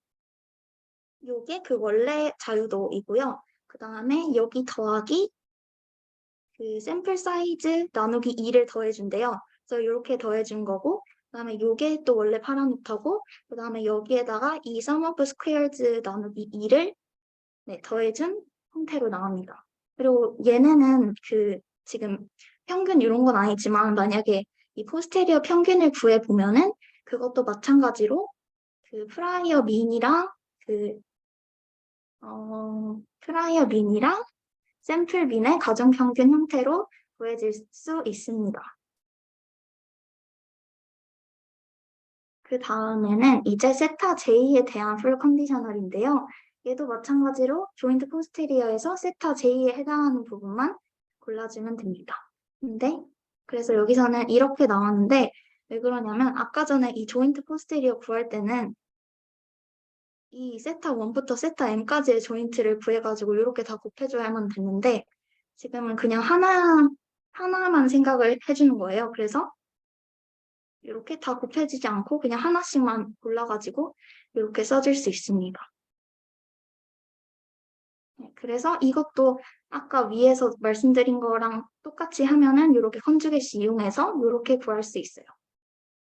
요게 그 원래 자유도이고요. 그 다음에 여기 더하기 그 샘플 사이즈 나누기 2를 더해준대요. 그래서 이렇게 더해준 거고, 그 다음에 요게 또 원래 파라미터고, 그 다음에 여기에다가 이 sum of squares 나누기 2를 더해준 형태로 나옵니다. 그리고 얘네는 그 지금 평균 이런 건 아니지만 만약에 이 포스테리어 평균을 구해보면은 그것도 마찬가지로 그 프라이어 민이랑 프라이어 민이랑 샘플 민의 가정평균 형태로 구해질 수 있습니다. 그 다음에는 이제 세타 J에 대한 풀 컨디셔널인데요. 얘도 마찬가지로 조인트 포스테리어에서 세타 J에 해당하는 부분만 골라주면 됩니다. 그래서 여기서는 이렇게 나왔는데 왜 그러냐면 아까 전에 이 조인트 포스테리어 구할 때는 이 세타 1부터 세타 n까지의 조인트를 구해가지고 이렇게 다 곱해줘야만 됐는데 지금은 그냥 하나만 생각을 해주는 거예요. 그래서 이렇게 다 곱해지지 않고 그냥 하나씩만 골라가지고 이렇게 써줄 수 있습니다. 그래서 이것도 아까 위에서 말씀드린 거랑 똑같이 하면은 이렇게 컨주게시 이용해서 이렇게 구할 수 있어요.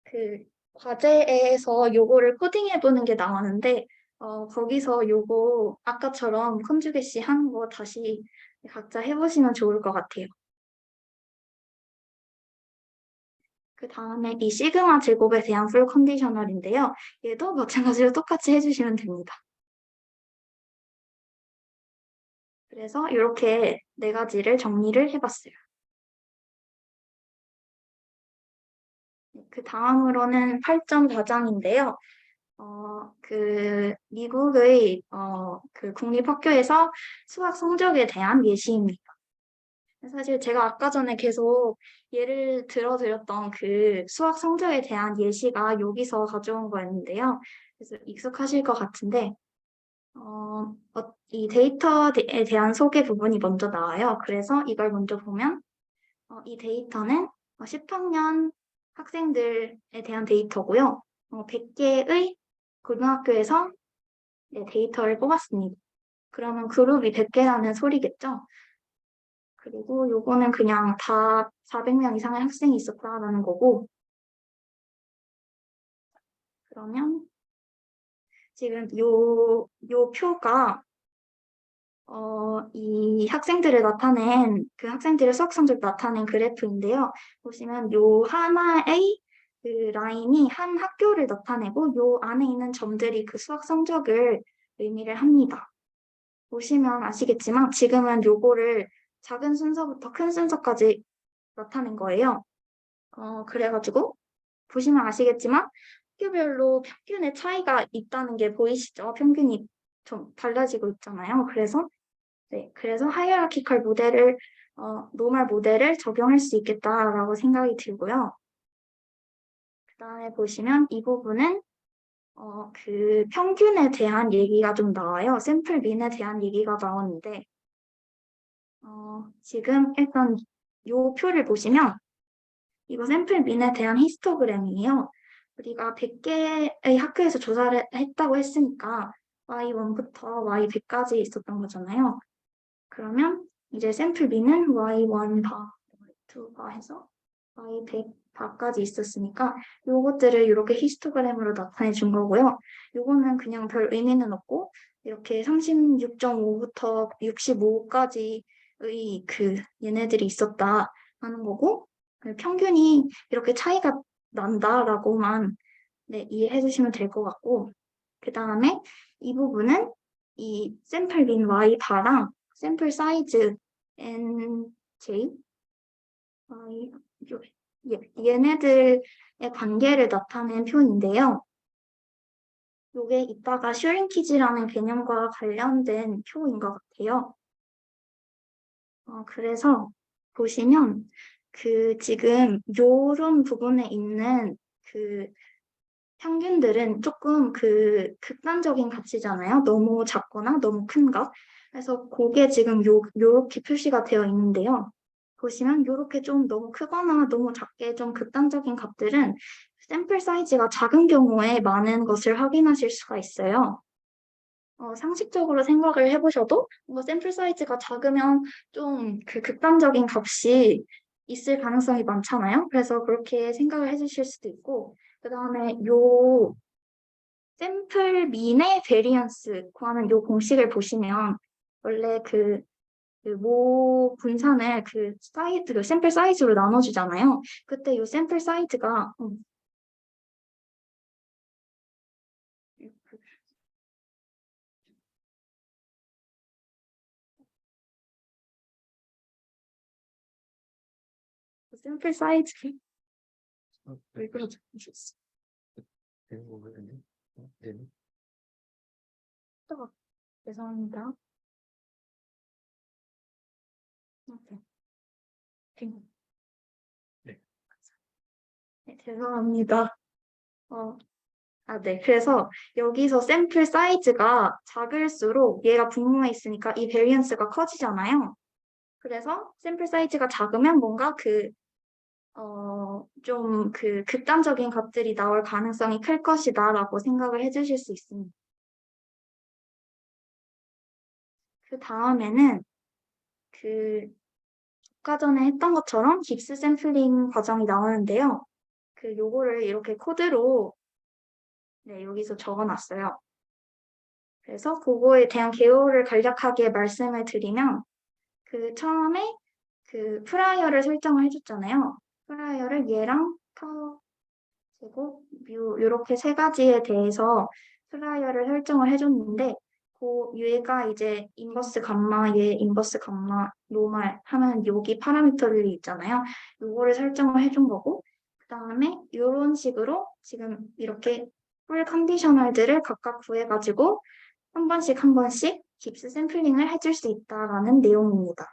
그 과제에서 요거를 코딩해보는 게 나왔는데 거기서 요거 아까처럼 컨주게시 하는 거 다시 각자 해보시면 좋을 것 같아요. 그 다음에 이 시그마 제곱에 대한 풀 컨디셔널인데요. 얘도 마찬가지로 똑같이 해주시면 됩니다. 그래서 이렇게 네 가지를 정리를 해봤어요. 그 다음으로는 8.4장인데요. 미국의 그 국립학교에서 수학 성적에 대한 예시입니다. 사실 제가 아까 전에 계속 예를 들어드렸던 그 수학 성적에 대한 예시가 여기서 가져온 거였는데요. 그래서 익숙하실 것 같은데, 이 데이터에 대한 소개 부분이 먼저 나와요. 그래서 이걸 먼저 보면, 이 데이터는 10학년 학생들에 대한 데이터고요. 100개의 고등학교에서 데이터를 뽑았습니다. 그러면 그룹이 100개라는 소리겠죠? 그리고 요거는 그냥 다 400명 이상의 학생이 있었다라는 거고, 그러면 지금 요 표가 이 학생들을 나타낸 그 학생들의 수학 성적 나타낸 그래프인데요. 보시면 요 하나의 그 라인이 한 학교를 나타내고 요 안에 있는 점들이 그 수학 성적을 의미를 합니다. 보시면 아시겠지만 지금은 요거를 작은 순서부터 큰 순서까지 나타낸 거예요. 그래가지고 보시면 아시겠지만 학교별로 평균의 차이가 있다는 게 보이시죠? 평균이 좀 달라지고 있잖아요. 그래서 하이어라키컬 모델을 노멀 모델을 적용할 수 있겠다라고 생각이 들고요. 그 다음에 보시면 이 부분은 그 평균에 대한 얘기가 좀 나와요. 샘플 민에 대한 얘기가 나오는데, 지금 일단 요 표를 보시면, 이거 샘플 민에 대한 히스토그램이에요. 우리가 100개의 학교에서 조사를 했다고 했으니까, Y1부터 Y100까지 있었던 거잖아요. 그러면 이제 샘플 민은 Y1 바, Y2 바 해서 Y100 바까지 있었으니까 요것들을 이렇게 히스토그램으로 나타내 준 거고요. 요거는 그냥 별 의미는 없고 이렇게 36.5부터 65까지의 그 얘네들이 있었다 하는 거고 그 평균이 이렇게 차이가 난다라고만 네, 이해해 주시면 될 것 같고 그 다음에 이 부분은 이 샘플 민 Y 바랑 샘플 사이즈 NJ 얘네들의 관계를 나타낸 표인데요. 이게 이따가 슈링키지라는 개념과 관련된 표인 것 같아요. 그래서 보시면 그 지금 요런 부분에 있는 그 평균들은 조금 그 극단적인 값이잖아요. 너무 작거나 너무 큰 값. 그래서 그게 지금 요렇게 표시가 되어 있는데요. 보시면 요렇게 좀 너무 크거나 너무 작게 좀 극단적인 값들은 샘플 사이즈가 작은 경우에 많은 것을 확인하실 수가 있어요. 상식적으로 생각을 해보셔도 샘플 사이즈가 작으면 좀 그 극단적인 값이 있을 가능성이 많잖아요. 그래서 그렇게 생각을 해주실 수도 있고 그 다음에 요 샘플 민의 베리언스 구하는 요 공식을 보시면 원래 모 분산을 그 샘플 사이즈로 나눠주잖아요. 그때 요 샘플 사이즈가 샘플 사이즈 왜 그러지? 죄송합니다. 네. 네, 죄송합니다. 네. 그래서 여기서 샘플 사이즈가 작을수록 얘가 분모에 있으니까 이 베리언스가 커지잖아요. 그래서 샘플 사이즈가 작으면 뭔가 좀 극단적인 값들이 나올 가능성이 클 것이다라고 생각을 해주실 수 있습니다. 그 다음에는 아까 전에 했던 것처럼 깁스 샘플링 과정이 나오는데요. 요거를 이렇게 코드로 네, 여기서 적어놨어요. 그래서 그거에 대한 개요를 간략하게 말씀을 드리면 처음에 프라이어를 설정을 해줬잖아요. 프라이어를 얘랑 타워 제곱 뮤 이렇게 세 가지에 대해서 프라이어를 설정을 해줬는데 얘가 이제 인버스 감마 얘 인버스 감마 노말 하면 여기 파라미터들이 있잖아요. 요거를 설정을 해준 거고 그 다음에 이런 식으로 지금 이렇게 풀 컨디셔널들을 각각 구해가지고 한 번씩 깁스 샘플링을 해줄 수 있다라는 내용입니다.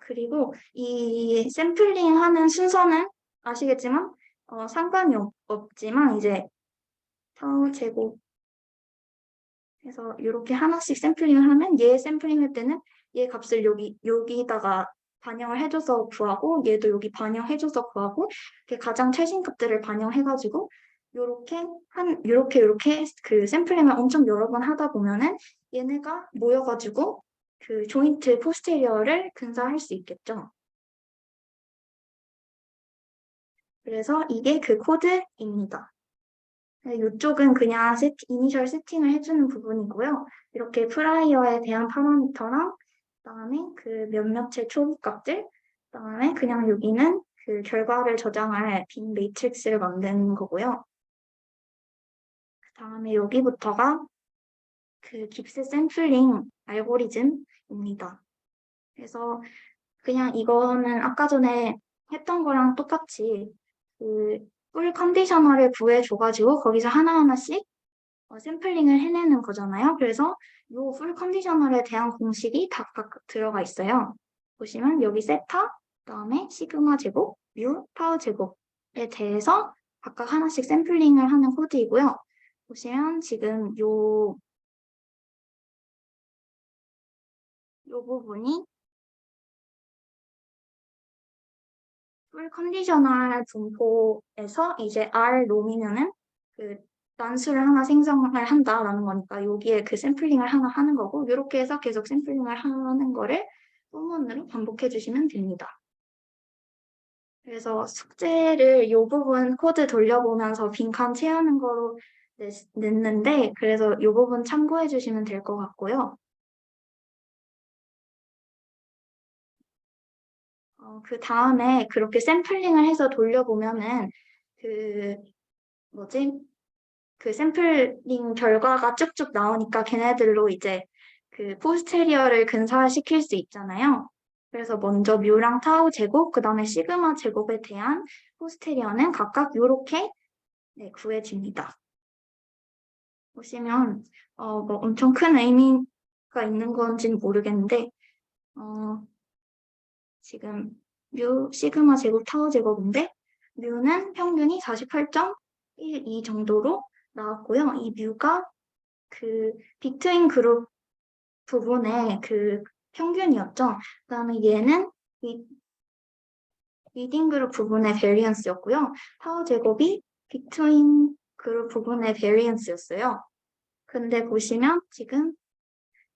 그리고 이 샘플링 하는 순서는 아시겠지만 상관이 없지만 이제 타워 제곱 해서 이렇게 하나씩 샘플링을 하면 얘 샘플링 할 때는 얘 값을 여기다가 반영을 해줘서 구하고 얘도 여기 반영해줘서 구하고 이렇게 가장 최신 값들을 반영해가지고 요렇게 그 샘플링을 엄청 여러 번 하다 보면은 얘네가 모여가지고 조인트 포스테리어를 근사할 수 있겠죠. 그래서 이게 그 코드입니다. 이쪽은 그냥 이니셜 세팅을 해주는 부분이고요. 이렇게 프라이어에 대한 파라미터랑 그다음에 몇몇의 초기값들 그다음에 그냥 여기는 결과를 저장할 빈 매트릭스를 만드는 거고요. 그다음에 여기부터가 깁스 샘플링 알고리즘입니다. 그래서 그냥 이거는 아까 전에 했던 거랑 똑같이 풀 컨디셔너를 구해줘가지고 거기서 하나하나씩 샘플링을 해내는 거잖아요. 그래서 이 풀 컨디셔널에 대한 공식이 다 각각 들어가 있어요. 보시면 여기 세타, 그다음에 시그마 제곱, 뮤, 타우 제곱에 대해서 각각 하나씩 샘플링을 하는 코드이고요. 보시면 지금 요 부분이 풀 컨디셔널 분포에서 이제 R 노미는은 그 난수를 하나 생성을 한다라는 거니까 여기에 그 샘플링을 하나 하는 거고 이렇게 해서 계속 샘플링을 하는 거를 소문으로 반복해 주시면 됩니다. 그래서 숙제를 이 부분 코드 돌려보면서 빈칸 채우는 거로 냈는데 그래서 이 부분 참고해 주시면 될 것 같고요. 그 다음에 그렇게 샘플링을 해서 돌려보면은 그 뭐지? 그 샘플링 결과가 쭉쭉 나오니까 걔네들로 이제 그 포스테리어를 근사화시킬 수 있잖아요. 그래서 먼저 뮤랑 타우 제곱, 그 다음에 시그마 제곱에 대한 포스테리어는 각각 이렇게 구해집니다. 보시면 뭐 엄청 큰 의미가 있는 건지는 모르겠는데 지금 뮤 시그마 제곱 타우 제곱인데 뮤는 평균이 48.12 정도로 나왔고요. 이 뮤가 그 비트윈 그룹 부분의 그 평균이었죠. 그다음에 얘는 리딩 그룹 부분의 베리언스였고요. 타워 제곱이 비트윈 그룹 부분의 베리언스였어요. 근데 보시면 지금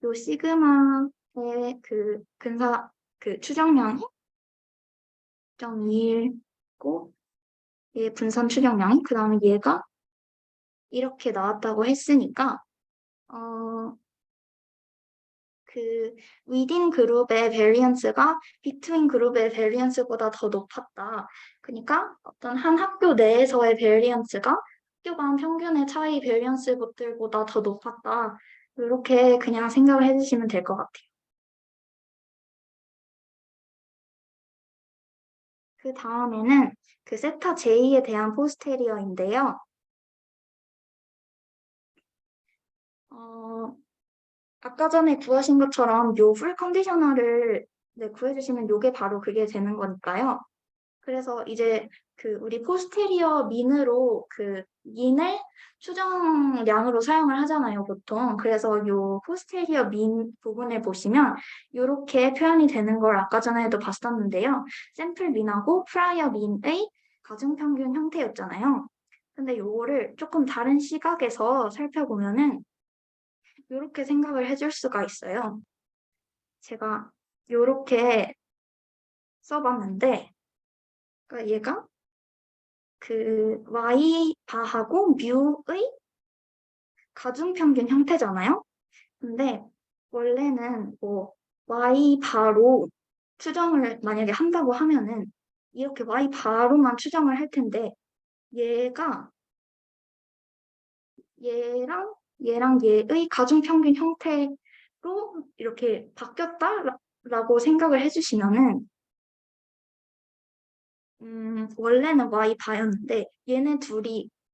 요 시그마의 그 근사 그 추정량이 0.21고 얘 분산 추정량이 그 다음에 얘가 이렇게 나왔다고 했으니까 그 within 그룹의 variance가 between 그룹의 variance보다 더 높았다. 그러니까 어떤 한 학교 내에서의 variance가 학교 간 평균의 차이 variance보다 더 높았다. 이렇게 그냥 생각을 해주시면 될 것 같아요. 그 다음에는 그 세타 J에 대한 포스테리어인데요. 아까 전에 구하신 것처럼 요 풀 컨디셔널을 구해주시면 요게 바로 그게 되는 거니까요. 그래서 이제 그 우리 포스테리어 민으로 그 민을 추정량으로 사용을 하잖아요, 보통. 그래서 요 포스테리어 민 부분을 보시면 이렇게 표현이 되는 걸 아까 전에도 봤었는데요. 샘플 민하고 프라이어 민의 가중평균 형태였잖아요. 근데 요거를 조금 다른 시각에서 살펴보면은 이렇게 생각을 해줄 수가 있어요. 제가 이렇게 써봤는데, 그러니까 얘가 그 y 바하고 뮤의 가중평균 형태잖아요. 근데 원래는 뭐 y 바로 추정을 만약에 한다고 하면은 이렇게 y 바로만 추정을 할 텐데 얘가 얘랑 얘의 가중평균 형태로 이렇게 바뀌었다라고 생각을 해주시면은 원래는 y 바였는데 얘네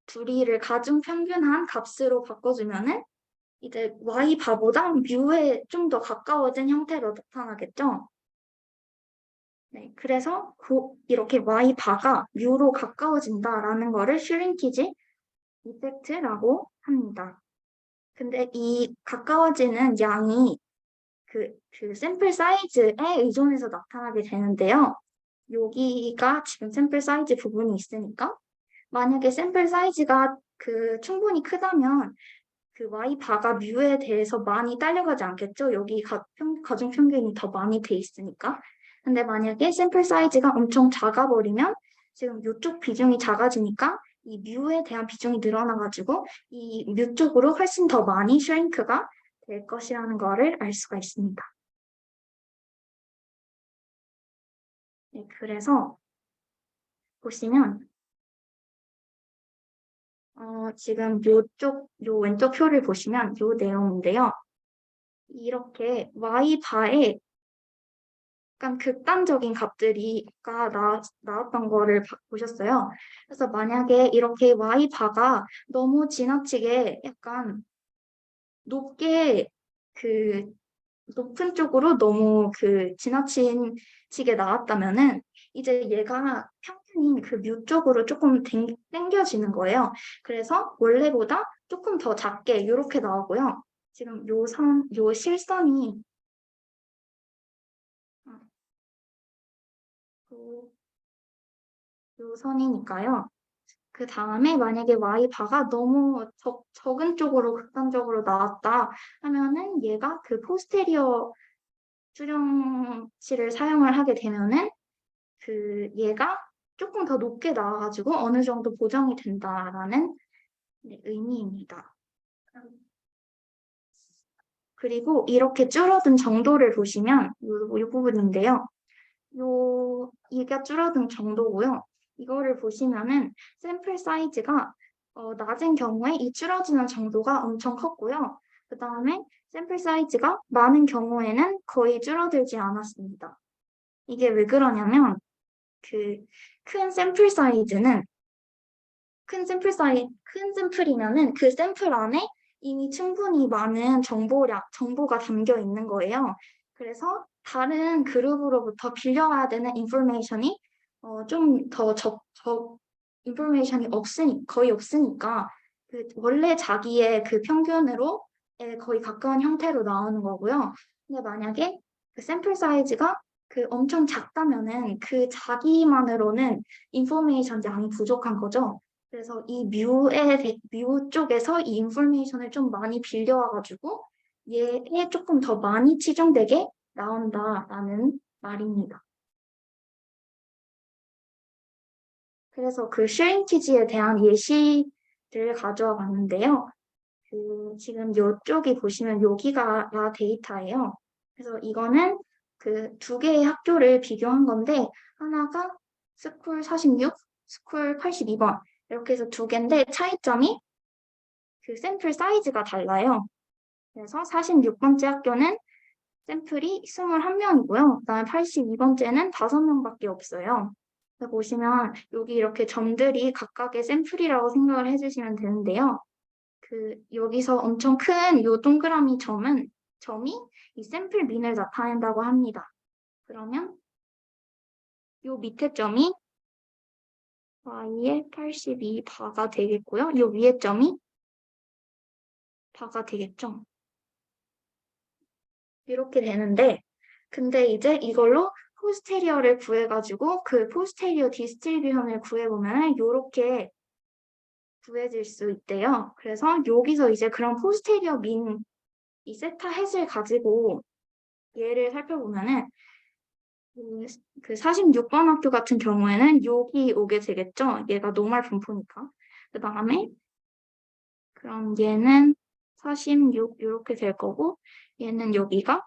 둘이를 가중평균한 값으로 바꿔주면은 이제 y 바보다 뮤에 좀 더 가까워진 형태로 나타나겠죠. 네, 그래서 이렇게 y 바가 뮤로 가까워진다라는 거를 슈링키지 이펙트라고 합니다. 근데 이 가까워지는 양이 그 샘플 사이즈에 의존해서 나타나게 되는데요. 여기가 지금 샘플 사이즈 부분이 있으니까 만약에 샘플 사이즈가 그 충분히 크다면 그 y 바가 뮤에 대해서 많이 딸려가지 않겠죠? 여기 가중 평균이 더 많이 돼 있으니까. 근데 만약에 샘플 사이즈가 엄청 작아버리면 지금 이쪽 비중이 작아지니까 이 뮤에 대한 비중이 늘어나가지고 이 뮤 쪽으로 훨씬 더 많이 슈링크가 될 것이라는 거를 알 수가 있습니다. 네, 그래서 보시면 지금 요 왼쪽 표를 보시면 요 내용인데요. 이렇게 y 바에 약간 극단적인 값들이가 나왔던 거를 보셨어요. 그래서 만약에 이렇게 y 바가 너무 지나치게 약간 높게 그 높은 쪽으로 너무 그 지나치게 나왔다면은 이제 얘가 평균인 그 뮤 쪽으로 조금 당겨지는 거예요. 그래서 원래보다 조금 더 작게 이렇게 나오고요. 지금 요 실선이 요 선이니까요. 그 다음에 만약에 y바가 너무 적은 쪽으로 극단적으로 나왔다 하면은 얘가 그 포스테리어 수렴치를 사용을 하게 되면은 그 얘가 조금 더 높게 나와가지고 어느 정도 보정이 된다라는 의미입니다. 그리고 이렇게 줄어든 정도를 보시면 이 부분인데요. 이게 줄어든 정도고요. 이거를 보시면은 샘플 사이즈가 낮은 경우에 이 줄어지는 정도가 엄청 컸고요. 그 다음에 샘플 사이즈가 많은 경우에는 거의 줄어들지 않았습니다. 이게 왜 그러냐면 그 큰 샘플이면은 그 샘플 안에 이미 충분히 많은 정보가 담겨 있는 거예요. 그래서 다른 그룹으로부터 빌려와야 되는 인포메이션이 좀 더 인포메이션이 거의 없으니까 그 원래 자기의 그 평균으로 거의 가까운 형태로 나오는 거고요. 근데 만약에 그 샘플 사이즈가 그 엄청 작다면은 그 자기만으로는 인포메이션 양이 부족한 거죠. 그래서 이 뮤 쪽에서 이 인포메이션을 좀 많이 빌려와가지고 얘에 조금 더 많이 치중되게 나온다라는 말입니다. 그래서 그 슈링키지에 대한 예시를 가져와 봤는데요. 지금 이쪽이 보시면 여기가 데이터예요. 그래서 이거는 그 두 개의 학교를 비교한 건데 하나가 스쿨 46, 스쿨 82번 이렇게 해서 두 개인데 차이점이 그 샘플 사이즈가 달라요. 그래서 46번째 학교는 샘플이 21명이고요. 그다음에 82번째는 5명밖에 없어요. 보시면 여기 이렇게 점들이 각각의 샘플이라고 생각을 해주시면 되는데요. 여기서 엄청 큰 요 동그라미 점이 이 샘플 민을 나타낸다고 합니다. 그러면 요 밑에 점이 y의 82바가 되겠고요. 요 위에 점이 바가 되겠죠. 이렇게 되는데 근데 이제 이걸로 포스테리어를 구해가지고 그 포스테리어 디스트리뷰션을 구해보면 이렇게 구해질 수 있대요. 그래서 여기서 이제 그런 포스테리어 이 세타 햇을 가지고 얘를 살펴보면은 그 46번 학교 같은 경우에는 여기 오게 되겠죠. 얘가 노멀 분포니까. 그 다음에 그럼 얘는 46 이렇게 될 거고 얘는 여기가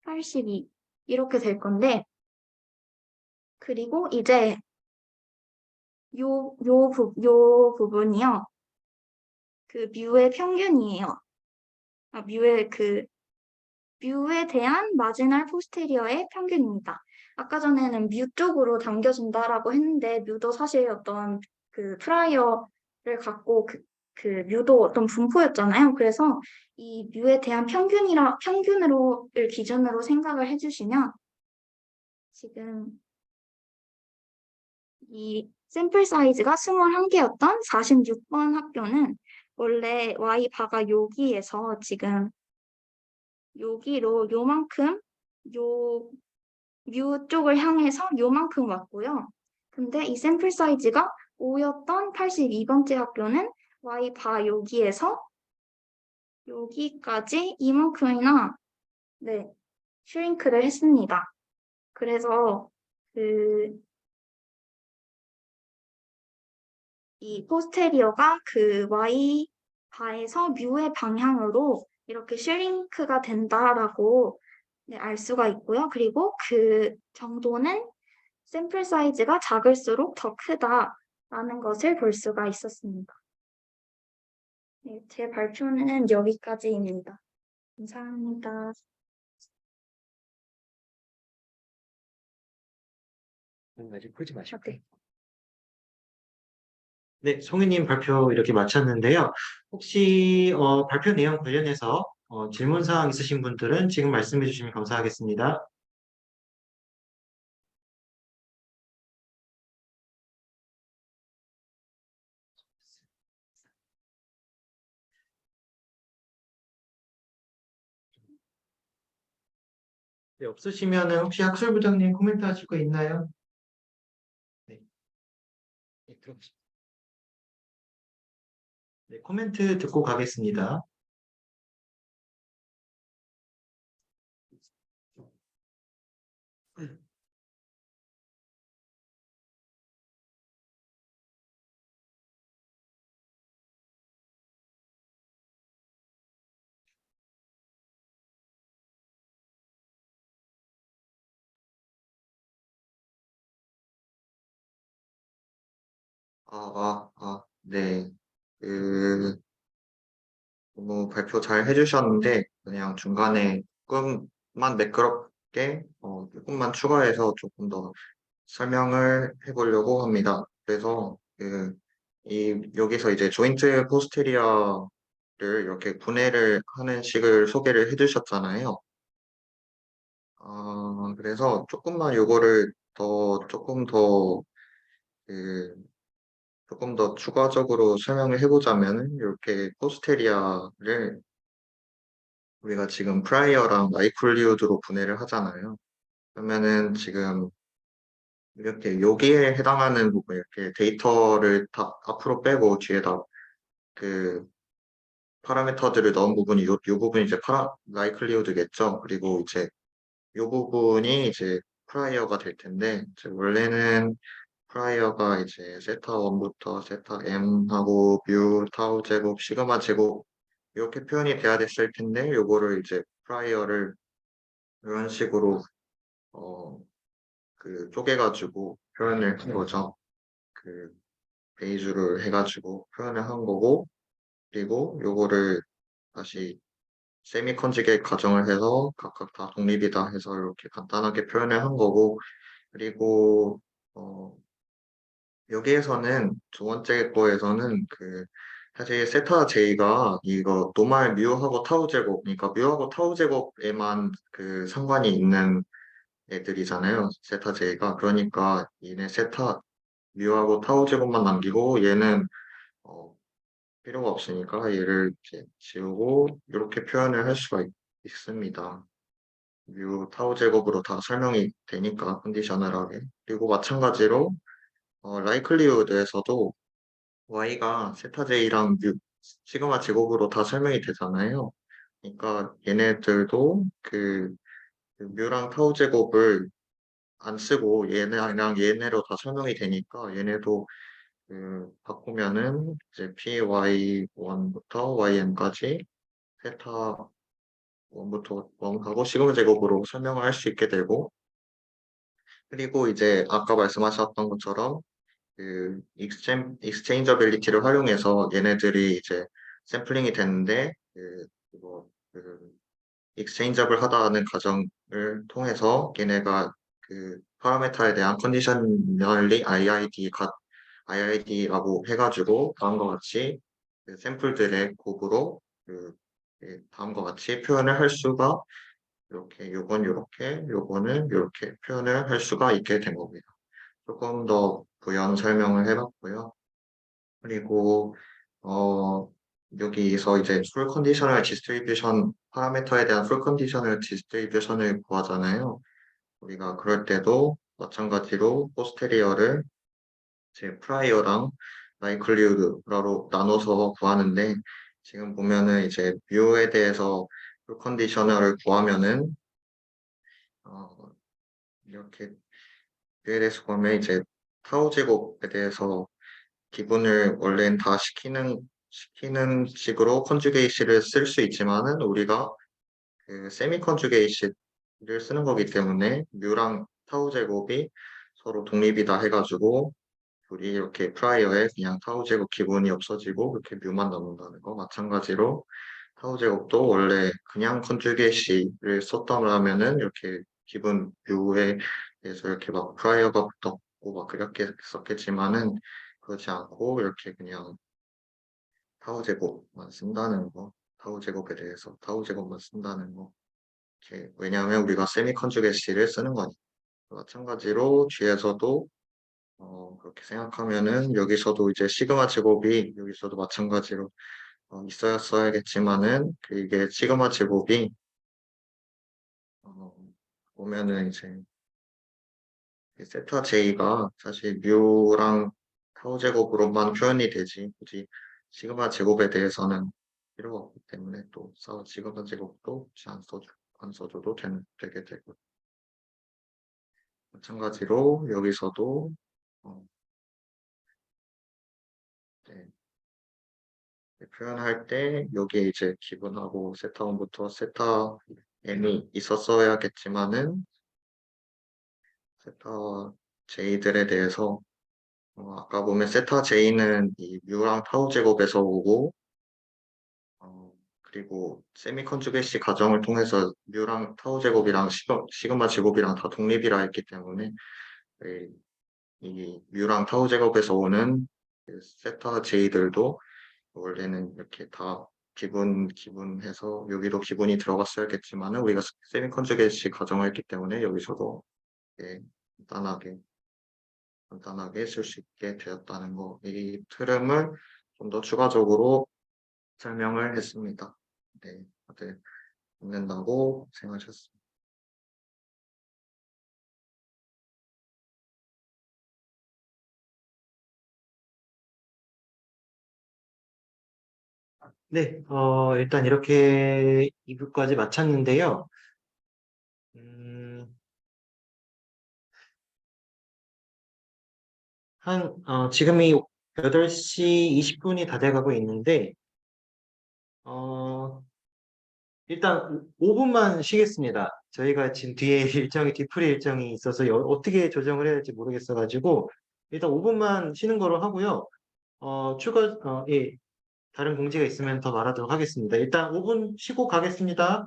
82 이렇게 될 건데 그리고 이제 요 부분이요. 그 뮤의 평균이에요. 뮤에 대한 마지널 포스테리어의 평균입니다. 아까 전에는 뮤 쪽으로 당겨진다라고 했는데 뮤도 사실 어떤 그 프라이어를 갖고 그 뮤도 어떤 분포였잖아요. 그래서 이 뮤에 대한 평균으로를 기준으로 생각을 해주시면 지금 이 샘플 사이즈가 21개였던 46번 학교는 원래 y바가 여기에서 지금 여기로 요만큼 뮤 쪽을 향해서 요만큼 왔고요. 근데 이 샘플 사이즈가 5였던 82번째 학교는 y바 여기에서 여기까지 이만큼이나 슈링크를 했습니다. 그래서 이 포스테리어가 그 y바에서 뮤의 방향으로 이렇게 슈링크가 된다라고 알 수가 있고요. 그리고 그 정도는 샘플 사이즈가 작을수록 더 크다라는 것을 볼 수가 있었습니다. 네, 제 발표는 여기까지입니다. 감사합니다. 아직 풀지 마시고. 네. 네, 송이님 발표 이렇게 마쳤는데요. 혹시 발표 내용 관련해서 질문 사항 있으신 분들은 지금 말씀해 주시면 감사하겠습니다. 네, 없으시면은 혹시 학술부장님 코멘트 하실 거 있나요? 네, 네, 들어보시죠. 네, 코멘트 듣고 가겠습니다. 네. 그, 너무 발표 잘 해주셨는데, 그냥 중간에 조금만 매끄럽게, 조금만 추가해서 조금 더 설명을 해보려고 합니다. 그래서, 여기서 이제 조인트 포스테리어를 이렇게 분해를 하는 식을 소개를 해주셨잖아요. 그래서 조금만 요거를 그, 조금 더 추가적으로 설명을 해보자면은, 이렇게 포스테리아를 우리가 지금 프라이어랑 마이클리우드로 분해를 하잖아요. 그러면은 지금 이렇게 여기에 해당하는 부분, 이렇게 데이터를 다 앞으로 빼고 뒤에다 그 파라미터들을 넣은 부분이 요 부분이 이제 마이클리우드겠죠. 그리고 이제 요 부분이 이제 프라이어가 될 텐데, 이제 원래는 프라이어가 이제 세타 1부터 세타 m 하고 뮤 타우 제곱 시그마 제곱 이렇게 표현이 돼야 됐을 텐데, 요거를 이제 프라이어를 이런 식으로 어, 쪼개가지고 표현을 한 거죠. 그 베이주를 해가지고 표현을 한 거고, 그리고 요거를 다시 세미 컨주게이트 가정을 해서 각각 다 독립이다 해서 이렇게 간단하게 표현을 한 거고, 그리고 어, 여기에서는 두 번째 거에서는 사실 세타 J가 이거 노말 뮤하고 타우 제곱, 그러니까 뮤하고 타우 제곱에만 상관이 있는 애들이잖아요. 세타 J가. 그러니까 얘네 세타 뮤하고 타우 제곱만 남기고 얘는 어, 필요가 없으니까 얘를 이제 지우고 이렇게 표현을 할 수가 있습니다. 뮤 타우 제곱으로 다 설명이 되니까 컨디셔널하게. 그리고 마찬가지로 라이클리우드에서도 y가 세타 J랑 뮤 시그마 제곱으로 다 설명이 되잖아요. 그러니까 얘네들도 뮤랑 타우 제곱을 안 쓰고 얘네랑 얘네로 다 설명이 되니까 얘네도 바꾸면은 이제 py1부터 yn까지 세타 1부터 1하고 시그마 제곱으로 설명을 할 수 있게 되고, 그리고 이제 아까 말씀하셨던 것처럼 익스체인저빌리티를 활용해서 얘네들이 이제 샘플링이 됐는데 익스체인저블 하다는 과정을 통해서 얘네가 파라메타에 대한 컨디셔널리 IID라고 해가지고 다음과 같이 샘플들의 곱으로 다음과 같이 표현을 할 수가 이렇게 요건 요렇게 요거는 요렇게 표현을 할 수가 있게 된 겁니다. 조금 더 부연 설명을 해봤고요. 그리고 어, 여기서 이제 풀 컨디셔널 디스트리뷰션 파라미터에 대한 풀 컨디셔널 디스트리뷰션을 구하잖아요. 우리가 그럴 때도 마찬가지로 포스테리어를 제 프라이어랑 라이클리우드로 나눠서 구하는데, 지금 보면은 이제 뮤에 대해서 풀 컨디셔널을 구하면은 어, 이렇게 뮤에 대해서 구하면 이제 타우 제곱에 대해서 기본을 원래는 다 시키는 식으로 컨주게이시를 쓸 수 있지만은 우리가 세미 컨주게이시를 쓰는 거기 때문에 뮤랑 타우 제곱이 서로 독립이다 해가지고 우리 이렇게 프라이어에 그냥 타우 제곱 기본이 없어지고 이렇게 뮤만 남는다는 거. 마찬가지로 타우 제곱도 원래 그냥 컨주게이시를 썼다면은 이렇게 기본 뮤에 대해서 이렇게 막 프라이어가 붙었고 막 그렇게 썼겠지만은, 그렇지 않고 이렇게 그냥 타우 제곱만 쓴다는 거, 타우 제곱에 대해서 타우 제곱만 쓴다는 거. 이렇게, 왜냐하면 우리가 세미 컨주게이시를 쓰는 거니까. 마찬가지로 뒤에서도 그렇게 생각하면은 여기서도 이제 시그마 제곱이 여기서도 마찬가지로 있어야 써야겠지만은 이게 시그마 제곱이 보면은 이제 이 세타 J가 사실 뮤랑 타워 제곱으로만 표현이 되지 굳이 시그마 제곱에 대해서는 필요가 없기 때문에 또 시그마 제곱도 굳이 안 써줘도 되게 되고 마찬가지로 여기서도 어, 네, 표현할 때 여기에 이제 기본하고 세타 1부터 세타 M이 있었어야겠지만은 세타 J들에 대해서 아까 보면 세타 J는 이 뮤랑 타우 제곱에서 오고 그리고 세미 컨주게시 과정을 통해서 뮤랑 타우 제곱이랑 시그마 제곱이랑 다 독립이라 했기 때문에 이 뮤랑 타우 제곱에서 오는 그 세타 J들도 원래는 이렇게 다 기분해서 여기도 기분이 들어갔어야겠지만은 우리가 세미 컨주게시 과정을 했기 때문에 여기서도 예, 간단하게 쓸 수 있게 되었다는 거, 이 트름을 좀 더 추가적으로 설명을 했습니다. 네, 다들 읽는다고 생각하셨습니다. 네, 일단 이렇게 2부까지 마쳤는데요. 음, 지금이 8시 20분이 다 돼가고 있는데, 어, 일단 5분만 쉬겠습니다. 저희가 지금 뒤에 뒤풀이 일정이 있어서 어떻게 조정을 해야 될지 모르겠어가지고, 일단 5분만 쉬는 거로 하고요. 예, 다른 공지가 있으면 더 말하도록 하겠습니다. 일단 5분 쉬고 가겠습니다.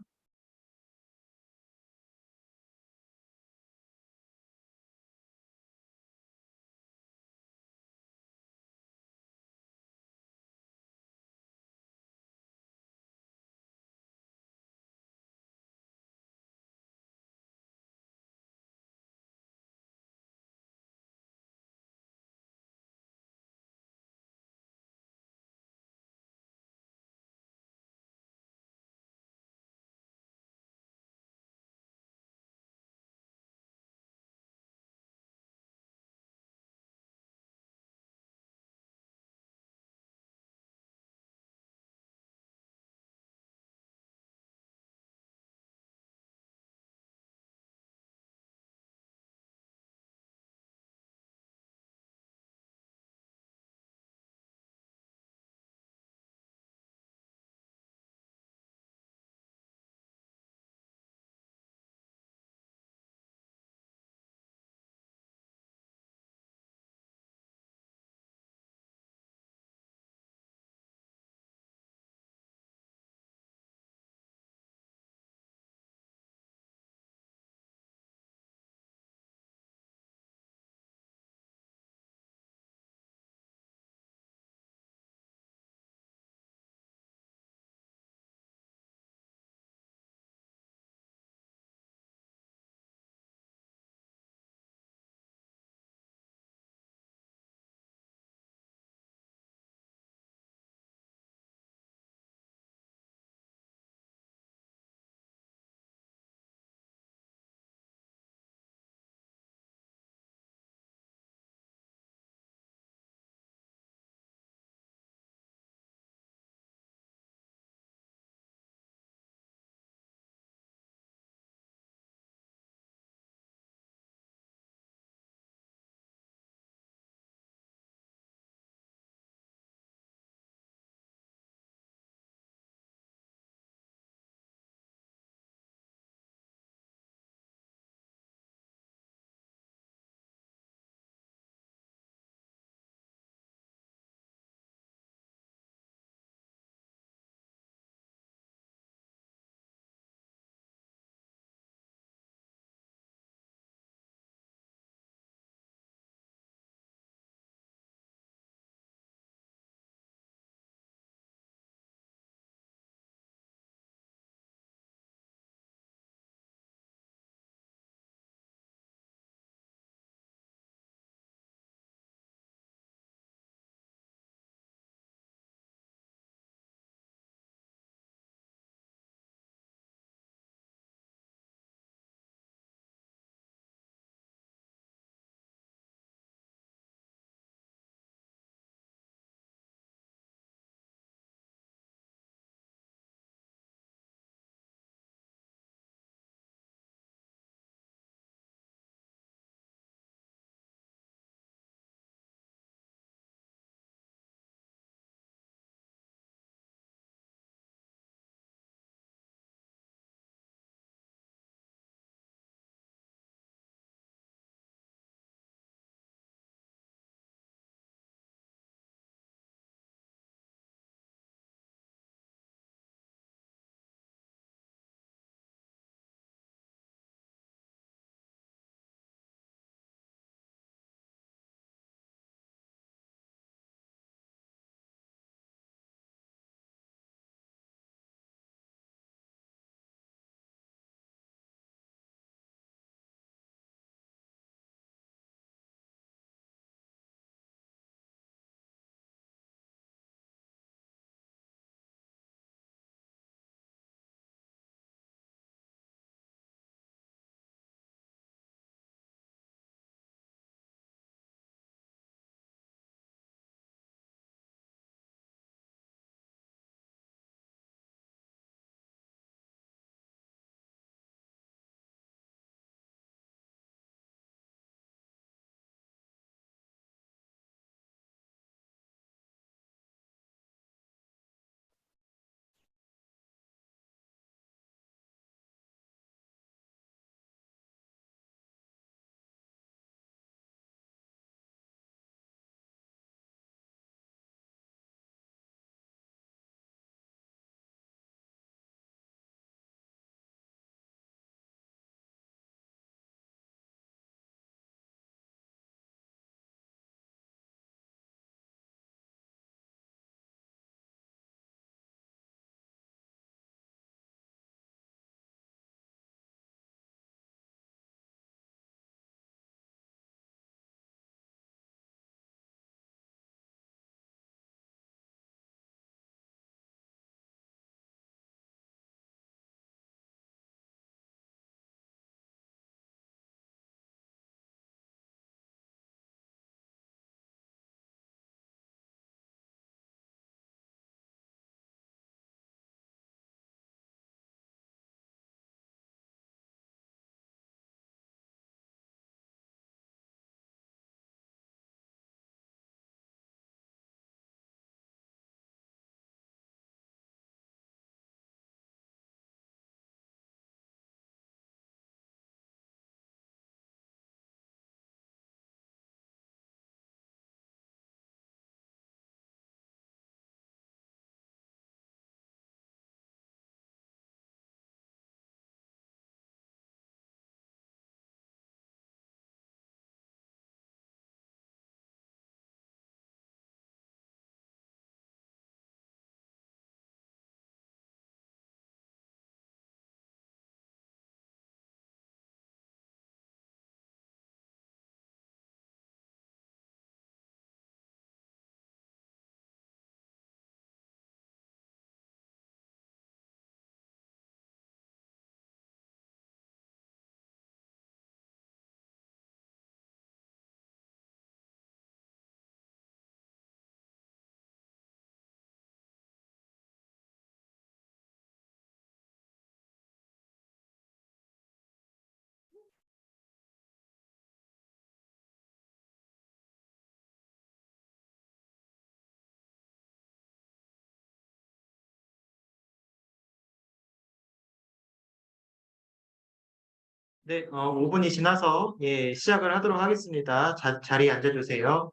네, 5분이 지나서 시작을 하도록 하겠습니다. 자리에 앉아주세요.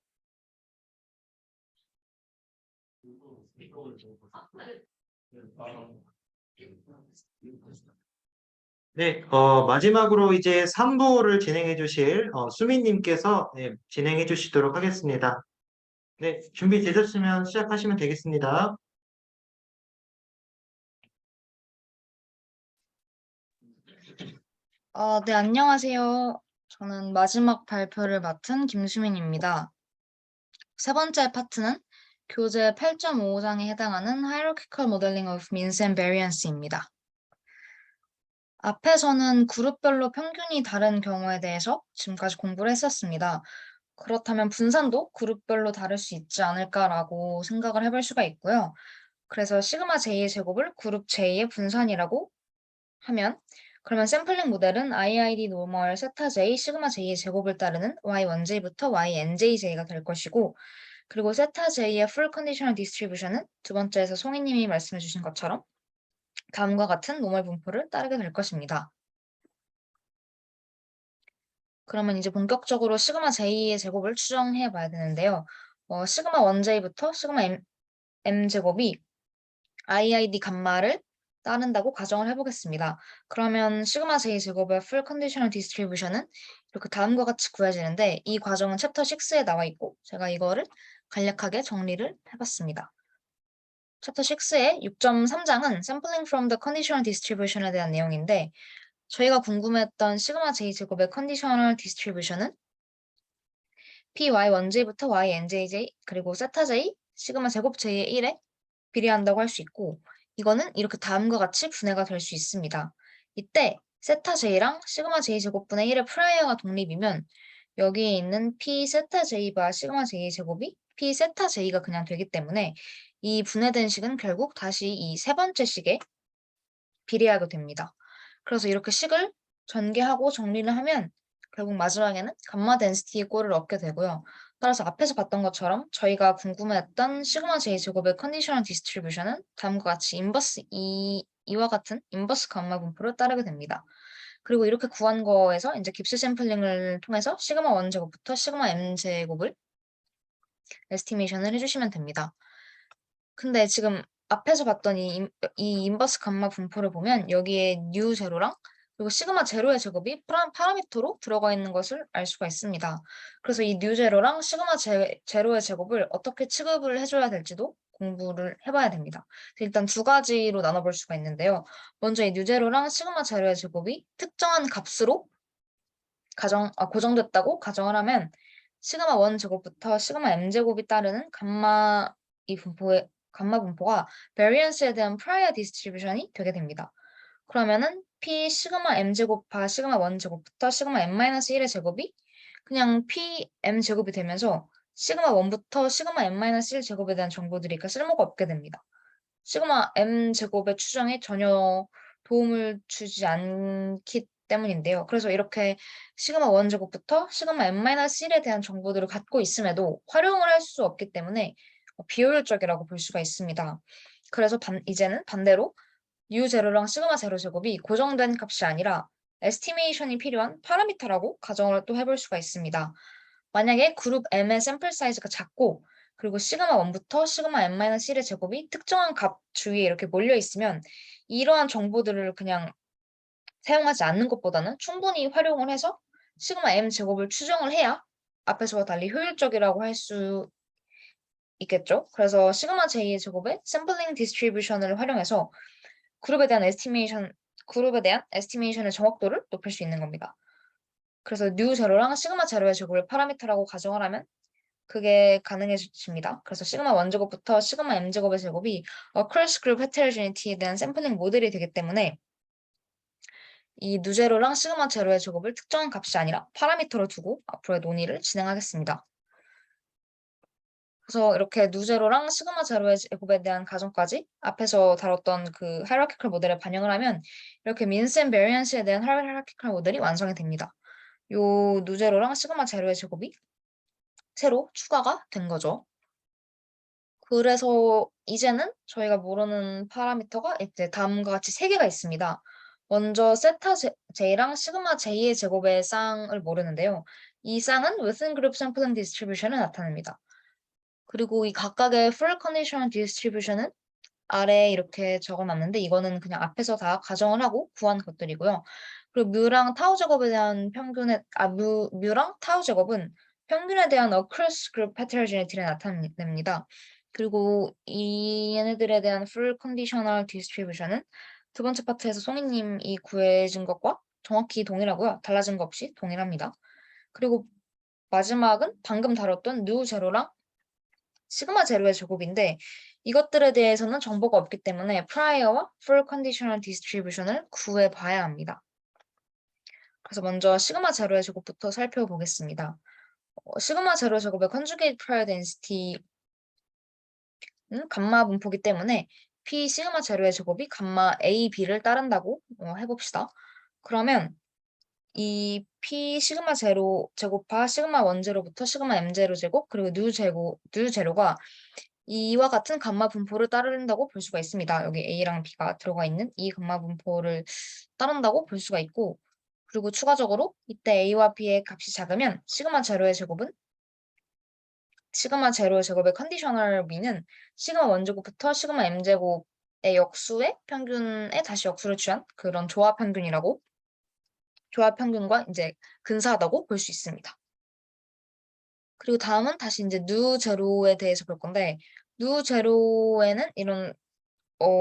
네, 마지막으로 이제 3부를 진행해 주실 수민님께서 진행해 주시도록 하겠습니다. 네, 준비되셨으면 시작하시면 되겠습니다. 네, 안녕하세요. 저는 마지막 발표를 맡은 김수민입니다. 세 번째 파트는 교재 8.5장에 해당하는 Hierarchical Modeling of Means and Variance입니다. 앞에서는 그룹별로 평균이 다른 경우에 대해서 지금까지 공부를 했었습니다. 그렇다면 분산도 그룹별로 다를 수 있지 않을까라고 생각을 해볼 수가 있고요. 그래서 시그마 J의 제곱을 그룹 J의 분산이라고 하면 그러면 샘플링 모델은 IID 노멀 세타 J 시그마 J의 제곱을 따르는 Y1J부터 YNJJ가 될 것이고 그리고 세타 J의 풀 컨디셔널 디스트리뷰션은 두 번째에서 송이님이 말씀해 주신 것처럼 다음과 같은 노멀 분포를 따르게 될 것입니다. 그러면 이제 본격적으로 시그마 J의 제곱을 추정해 봐야 되는데요. 시그마 1J부터 시그마 M 제곱이 IID 감마를 따른다고 가정을 해보겠습니다. 그러면 시그마 J 제곱의 풀 컨디셔널 디스트리뷰션은 이렇게 다음과 같이 구해지는데 이 과정은 챕터 6에 나와 있고 제가 이거를 간략하게 정리를 해봤습니다. 챕터 6의 6.3장은 Sampling from the Conditional Distribution에 대한 내용인데 저희가 궁금했던 시그마 J 제곱의 컨디셔널 디스트리뷰션은 PY1J부터 YNJJ 그리고 세타 J 시그마 제곱 J의 1에 비례한다고 할 수 있고 이거는 이렇게 다음과 같이 분해가 될 수 있습니다. 이때 세타 J랑 시그마 J 제곱분의 1의 프라이어가 독립이면 여기에 있는 P 세타 J바 시그마 J 제곱이 P 세타 J가 그냥 되기 때문에 이 분해된 식은 결국 다시 이 세 번째 식에 비례하게 됩니다. 그래서 이렇게 식을 전개하고 정리를 하면 결국 마지막에는 감마 덴시티의 꼴을 얻게 되고요. 따라서 앞에서 봤던 것처럼 저희가 궁금해했던 시그마 J 제곱의 컨디셔널 디스트리뷰션은 다음과 같이 이와 같은 인버스 감마 분포를 따르게 됩니다. 그리고 이렇게 구한 거에서 이제 깁스 샘플링을 통해서 시그마 1 제곱부터 시그마 M 제곱을 에스티메이션을 해주시면 됩니다. 근데 지금 앞에서 봤던 이 인버스 감마 분포를 보면 여기에 뉴 제로랑 그리고 시그마 제로의 제곱이 파라미터로 들어가 있는 것을 알 수가 있습니다. 그래서 이 뉴 제로랑 시그마 제로의 제곱을 어떻게 취급을 해줘야 될지도 공부를 해봐야 됩니다. 일단 두 가지로 나눠볼 수가 있는데요. 먼저 이 뉴 제로랑 시그마 제로의 제곱이 특정한 값으로 고정됐다고 가정을 하면 시그마 1 제곱부터 시그마 M 제곱이 따르는 감마 분포가 variance에 대한 prior distribution이 되게 됩니다. 그러면은 P 시그마 M 제곱파 시그마 1 제곱부터 시그마 M-1의 제곱이 그냥 P M 제곱이 되면서 시그마 1부터 시그마 M-1 제곱에 대한 정보들이 쓸모가 없게 됩니다. 시그마 M 제곱의 추정에 전혀 도움을 주지 않기 때문인데요. 그래서 이렇게 시그마 1 제곱부터 시그마 M-1에 대한 정보들을 갖고 있음에도 활용을 할 수 없기 때문에 비효율적이라고 볼 수가 있습니다. 그래서 이제는 반대로 U0랑 시그마 0 제곱이 고정된 값이 아니라 에스티메이션이 필요한 파라미터라고 가정을 또 해볼 수가 있습니다. 만약에 그룹 M의 샘플 사이즈가 작고 그리고 시그마 1부터 시그마 M-1의 제곱이 특정한 값 주위에 이렇게 몰려 있으면 이러한 정보들을 그냥 사용하지 않는 것보다는 충분히 활용을 해서 시그마 M 제곱을 추정을 해야 앞에서와 달리 효율적이라고 할 수 있겠죠. 그래서 시그마 J의 제곱의 샘플링 디스트리뷰션을 활용해서 그룹에 대한 에스티메이션의 정확도를 높일 수 있는 겁니다. 그래서 뉴 제로랑 시그마 제로의 제곱을 파라미터라고 가정을 하면 그게 가능해집니다. 그래서 시그마 1 제곱부터 시그마 M 제곱의 제곱이 크로스 그룹 헤테로지니티에 대한 샘플링 모델이 되기 때문에 이 누제로랑 시그마 제로의 제곱을 특정한 값이 아니라 파라미터로 두고 앞으로의 논의를 진행하겠습니다. 그래서 이렇게 누제로랑 시그마 제로의 제곱에 대한 가정까지 앞에서 다뤘던 그 하이라키컬 모델에 반영을 하면 이렇게 민스 앤 베리언스에 대한 하이라키컬 모델이 완성이 됩니다. 요 누제로랑 시그마 제로의 제곱이 새로 추가가 된 거죠. 그래서 이제는 저희가 모르는 파라미터가 이제 다음과 같이 3개가 있습니다. 먼저 세타 J랑 시그마 J의 제곱의 쌍을 모르는데요. 이 쌍은 within group sampling distribution을 나타냅니다. 그리고 이 각각의 full conditional distribution은 아래에 이렇게 적어놨는데 이거는 그냥 앞에서 다 가정을 하고 구한 것들이고요. 그리고 뮤랑 타우 제곱에 대한 뮤랑 타우 제곱은 평균에 대한 across group heterogeneity를 나타냅니다. 그리고 이 얘네들에 대한 full conditional distribution은 두 번째 파트에서 송이님이 구해준 것과 정확히 동일하고요. 달라진 거 없이 동일합니다. 그리고 마지막은 방금 다뤘던 누 제로랑 시그마 제로의 제곱인데 이것들에 대해서는 정보가 없기 때문에 prior와 full conditional distribution을 구해봐야 합니다. 그래서 먼저 시그마 제로의 제곱부터 살펴보겠습니다. 시그마 제로 제곱의 conjugate prior density는 감마 분포기 때문에 P 시그마 제로의 제곱이 감마 A, B를 따른다고 해봅시다. 그러면 이 P 시그마 제로 제곱파 시그마 원 제로부터 시그마 M 제로 제곱 그리고 누 제로가 이와 같은 감마 분포를 따른다고 볼 수가 있습니다. 여기 A랑 B가 들어가 있는 이 감마 분포를 따른다고 볼 수가 있고 그리고 추가적으로 이때 A와 B의 값이 작으면 시그마 제로의 제곱은 시그마 제로의 제곱의 컨디셔널 B는 시그마 원제곱부터 시그마 M제곱의 역수의 평균에 다시 역수를 취한 그런 조합 평균과 이제 근사하다고 볼 수 있습니다. 그리고 다음은 다시 이제 누 제로에 대해서 볼 건데 누 제로에는 이런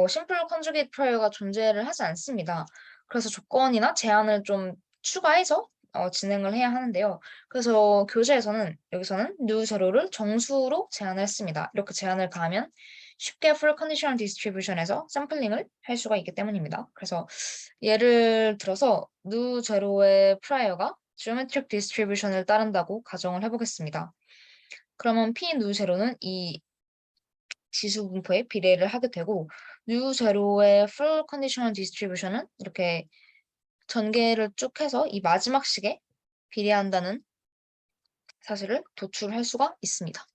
심플 컨주게이트 프라이어가 존재를 하지 않습니다. 그래서 조건이나 제한을 좀 추가해서 진행을 해야 하는데요. 그래서 교재에서는 여기서는 누 제로를 정수로 제한을 했습니다. 이렇게 제한을 가하면 쉽게 full conditional distribution에서 샘플링을 할 수가 있기 때문입니다. 그래서 예를 들어서 누 제로의 프라이어가 geometric distribution을 따른다고 가정을 해보겠습니다. 그러면 P 누 제로는 이 지수 분포에 비례를 하게 되고 뉴 제로의 full conditional distribution은 이렇게 전개를 쭉 해서 이 마지막 식에 비례한다는 사실을 도출할 수가 있습니다.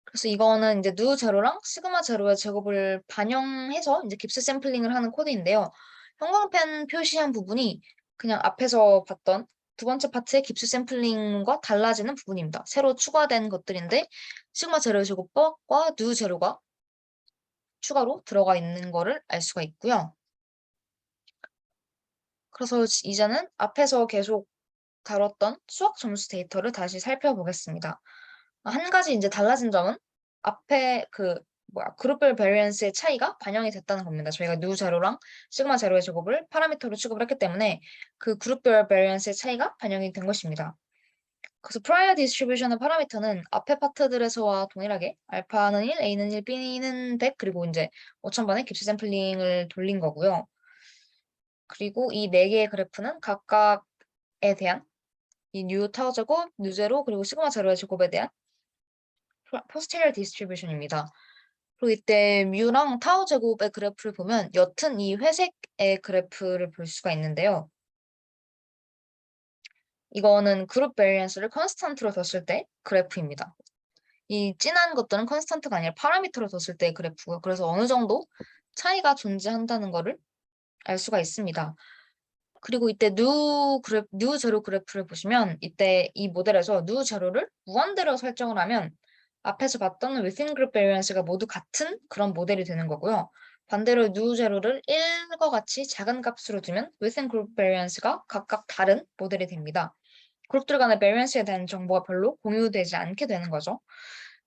그래서 이거는 이제 누 제로랑 시그마 제로의 제곱을 반영해서 이제 깁스 샘플링을 하는 코드인데요. 형광펜 표시한 부분이 그냥 앞에서 봤던 두 번째 파트의 깁스 샘플링과 달라지는 부분입니다. 새로 추가된 것들인데 시그마 제로의 제곱과 누 제로가 추가로 들어가 있는 거를 알 수가 있고요. 그래서 이제는 앞에서 계속 다뤘던 수학 점수 데이터를 다시 살펴보겠습니다. 한 가지 이제 달라진 점은 앞에 그룹별 베리언스의 차이가 반영이 됐다는 겁니다. 저희가 누 제로랑 시그마 제로의 제곱을 파라미터로 취급을 했기 때문에 그 그룹별 베리언스의 차이가 반영이 된 것입니다. 그래서 prior distribution의 파라미터는 앞에 파트들에서와 동일하게 알파는 1, A는 1, B는 100 그리고 이제 5000번의 깁스 샘플링을 돌린 거고요. 그리고 이 4개의 그래프는 각각에 대한 이 뉴 타워 제곱, 뉴 제로 그리고 시그마 제로의 제곱에 대한 posterior distribution입니다. 그리고 이때 뮤랑 타워 제곱의 그래프를 보면 옅은 이 회색의 그래프를 볼 수가 있는데요. 이거는 그룹 베리언스를 컨스탄트로 뒀을 때 그래프입니다. 이 진한 것들은 컨스탄트가 아니라 파라미터로 뒀을 때의 그래프고요. 그래서 어느 정도 차이가 존재한다는 것을 알 수가 있습니다. 그리고 이때 뉴 제로 그래프를 보시면 이때 이 모델에서 뉴 제로를 무한대로 설정을 하면 앞에서 봤던 within group variance가 모두 같은 그런 모델이 되는 거고요. 반대로 뉴 제로를 1과 같이 작은 값으로 두면 within group variance가 각각 다른 모델이 됩니다. 그룹들 간의 variance에 대한 정보가 별로 공유되지 않게 되는 거죠.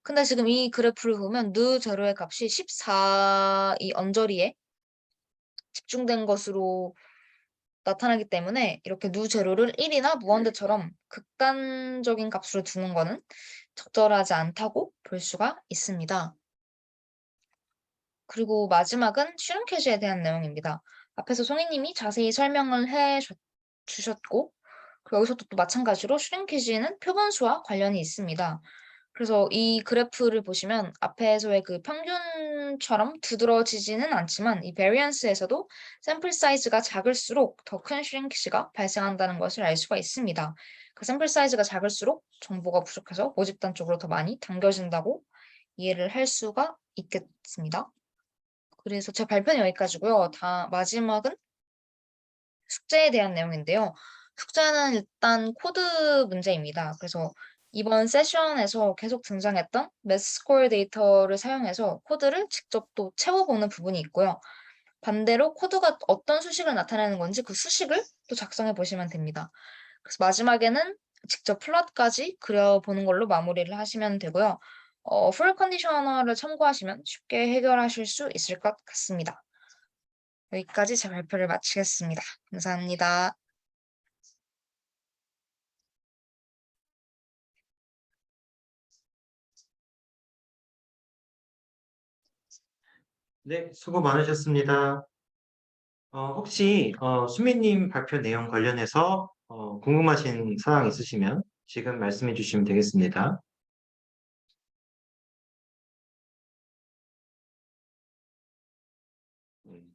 근데 지금 이 그래프를 보면 뉴 제로의 값이 14 이 언저리에 집중된 것으로 나타나기 때문에 이렇게 누 제로를 1이나 무한대처럼 극단적인 값으로 두는 거는 적절하지 않다고 볼 수가 있습니다. 그리고 마지막은 슈링케이지에 대한 내용입니다. 앞에서 송이님이 자세히 설명을 해 주셨고 그리고 여기서도 또 마찬가지로 슈링케이지는 표본수와 관련이 있습니다. 그래서 이 그래프를 보시면 앞에서의 그 평균처럼 두드러지지는 않지만 이 베리언스에서도 샘플 사이즈가 작을수록 더 큰 슈링키지가 발생한다는 것을 알 수가 있습니다. 그 샘플 사이즈가 작을수록 정보가 부족해서 모집단 쪽으로 더 많이 당겨진다고 이해를 할 수가 있겠습니다. 그래서 제 발표는 여기까지고요. 마지막은 숙제에 대한 내용인데요. 숙제는 일단 코드 문제입니다. 그래서 이번 세션에서 계속 등장했던 매스콜 데이터를 사용해서 코드를 직접 또 채워보는 부분이 있고요. 반대로 코드가 어떤 수식을 나타내는 건지 그 수식을 또 작성해 보시면 됩니다. 그래서 마지막에는 직접 플롯까지 그려보는 걸로 마무리를 하시면 되고요. 풀 컨디셔너를 참고하시면 쉽게 해결하실 수 있을 것 같습니다. 여기까지 제 발표를 마치겠습니다. 감사합니다. 네, 수고 많으셨습니다. 혹시 수민님 발표 내용 관련해서 궁금하신 사항 있으시면 지금 말씀해 주시면 되겠습니다.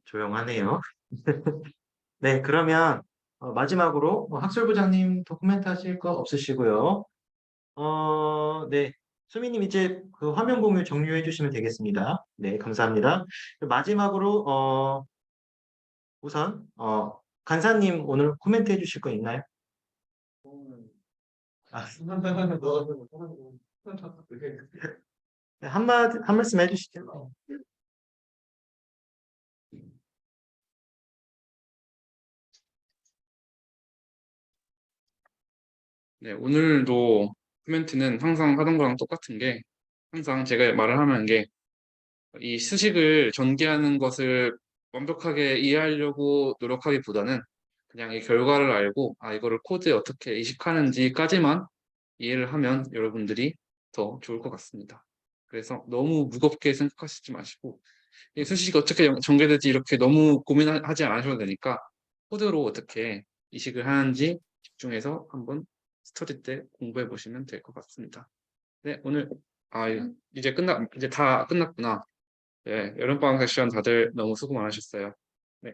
조용하네요. 네, 그러면 마지막으로 학술부장님 도코멘트 하실 거 없으시고요. 네, 수민님 이제 그 화면 공유 종료해 주시면 되겠습니다. 네, 감사합니다. 마지막으로 우선 간사님 오늘 코멘트 해주실 거 있나요? 아, 네, 한 말씀 해주시죠. 네, 오늘도 코멘트는 항상 하던 거랑 똑같은 게 항상 제가 말을 하는 게 이 수식을 전개하는 것을 완벽하게 이해하려고 노력하기보다는 그냥 이 결과를 알고 이거를 코드에 어떻게 이식하는지까지만 이해를 하면 여러분들이 더 좋을 것 같습니다. 그래서 너무 무겁게 생각하시지 마시고 이 수식이 어떻게 전개될지 이렇게 너무 고민하지 않으셔도 되니까 코드로 어떻게 이식을 하는지 집중해서 한번 스터디 때 공부해 보시면 될 것 같습니다. 네, 오늘 이제 다 끝났구나. 네, 여름방학 세션 다들 너무 수고 많으셨어요. 네.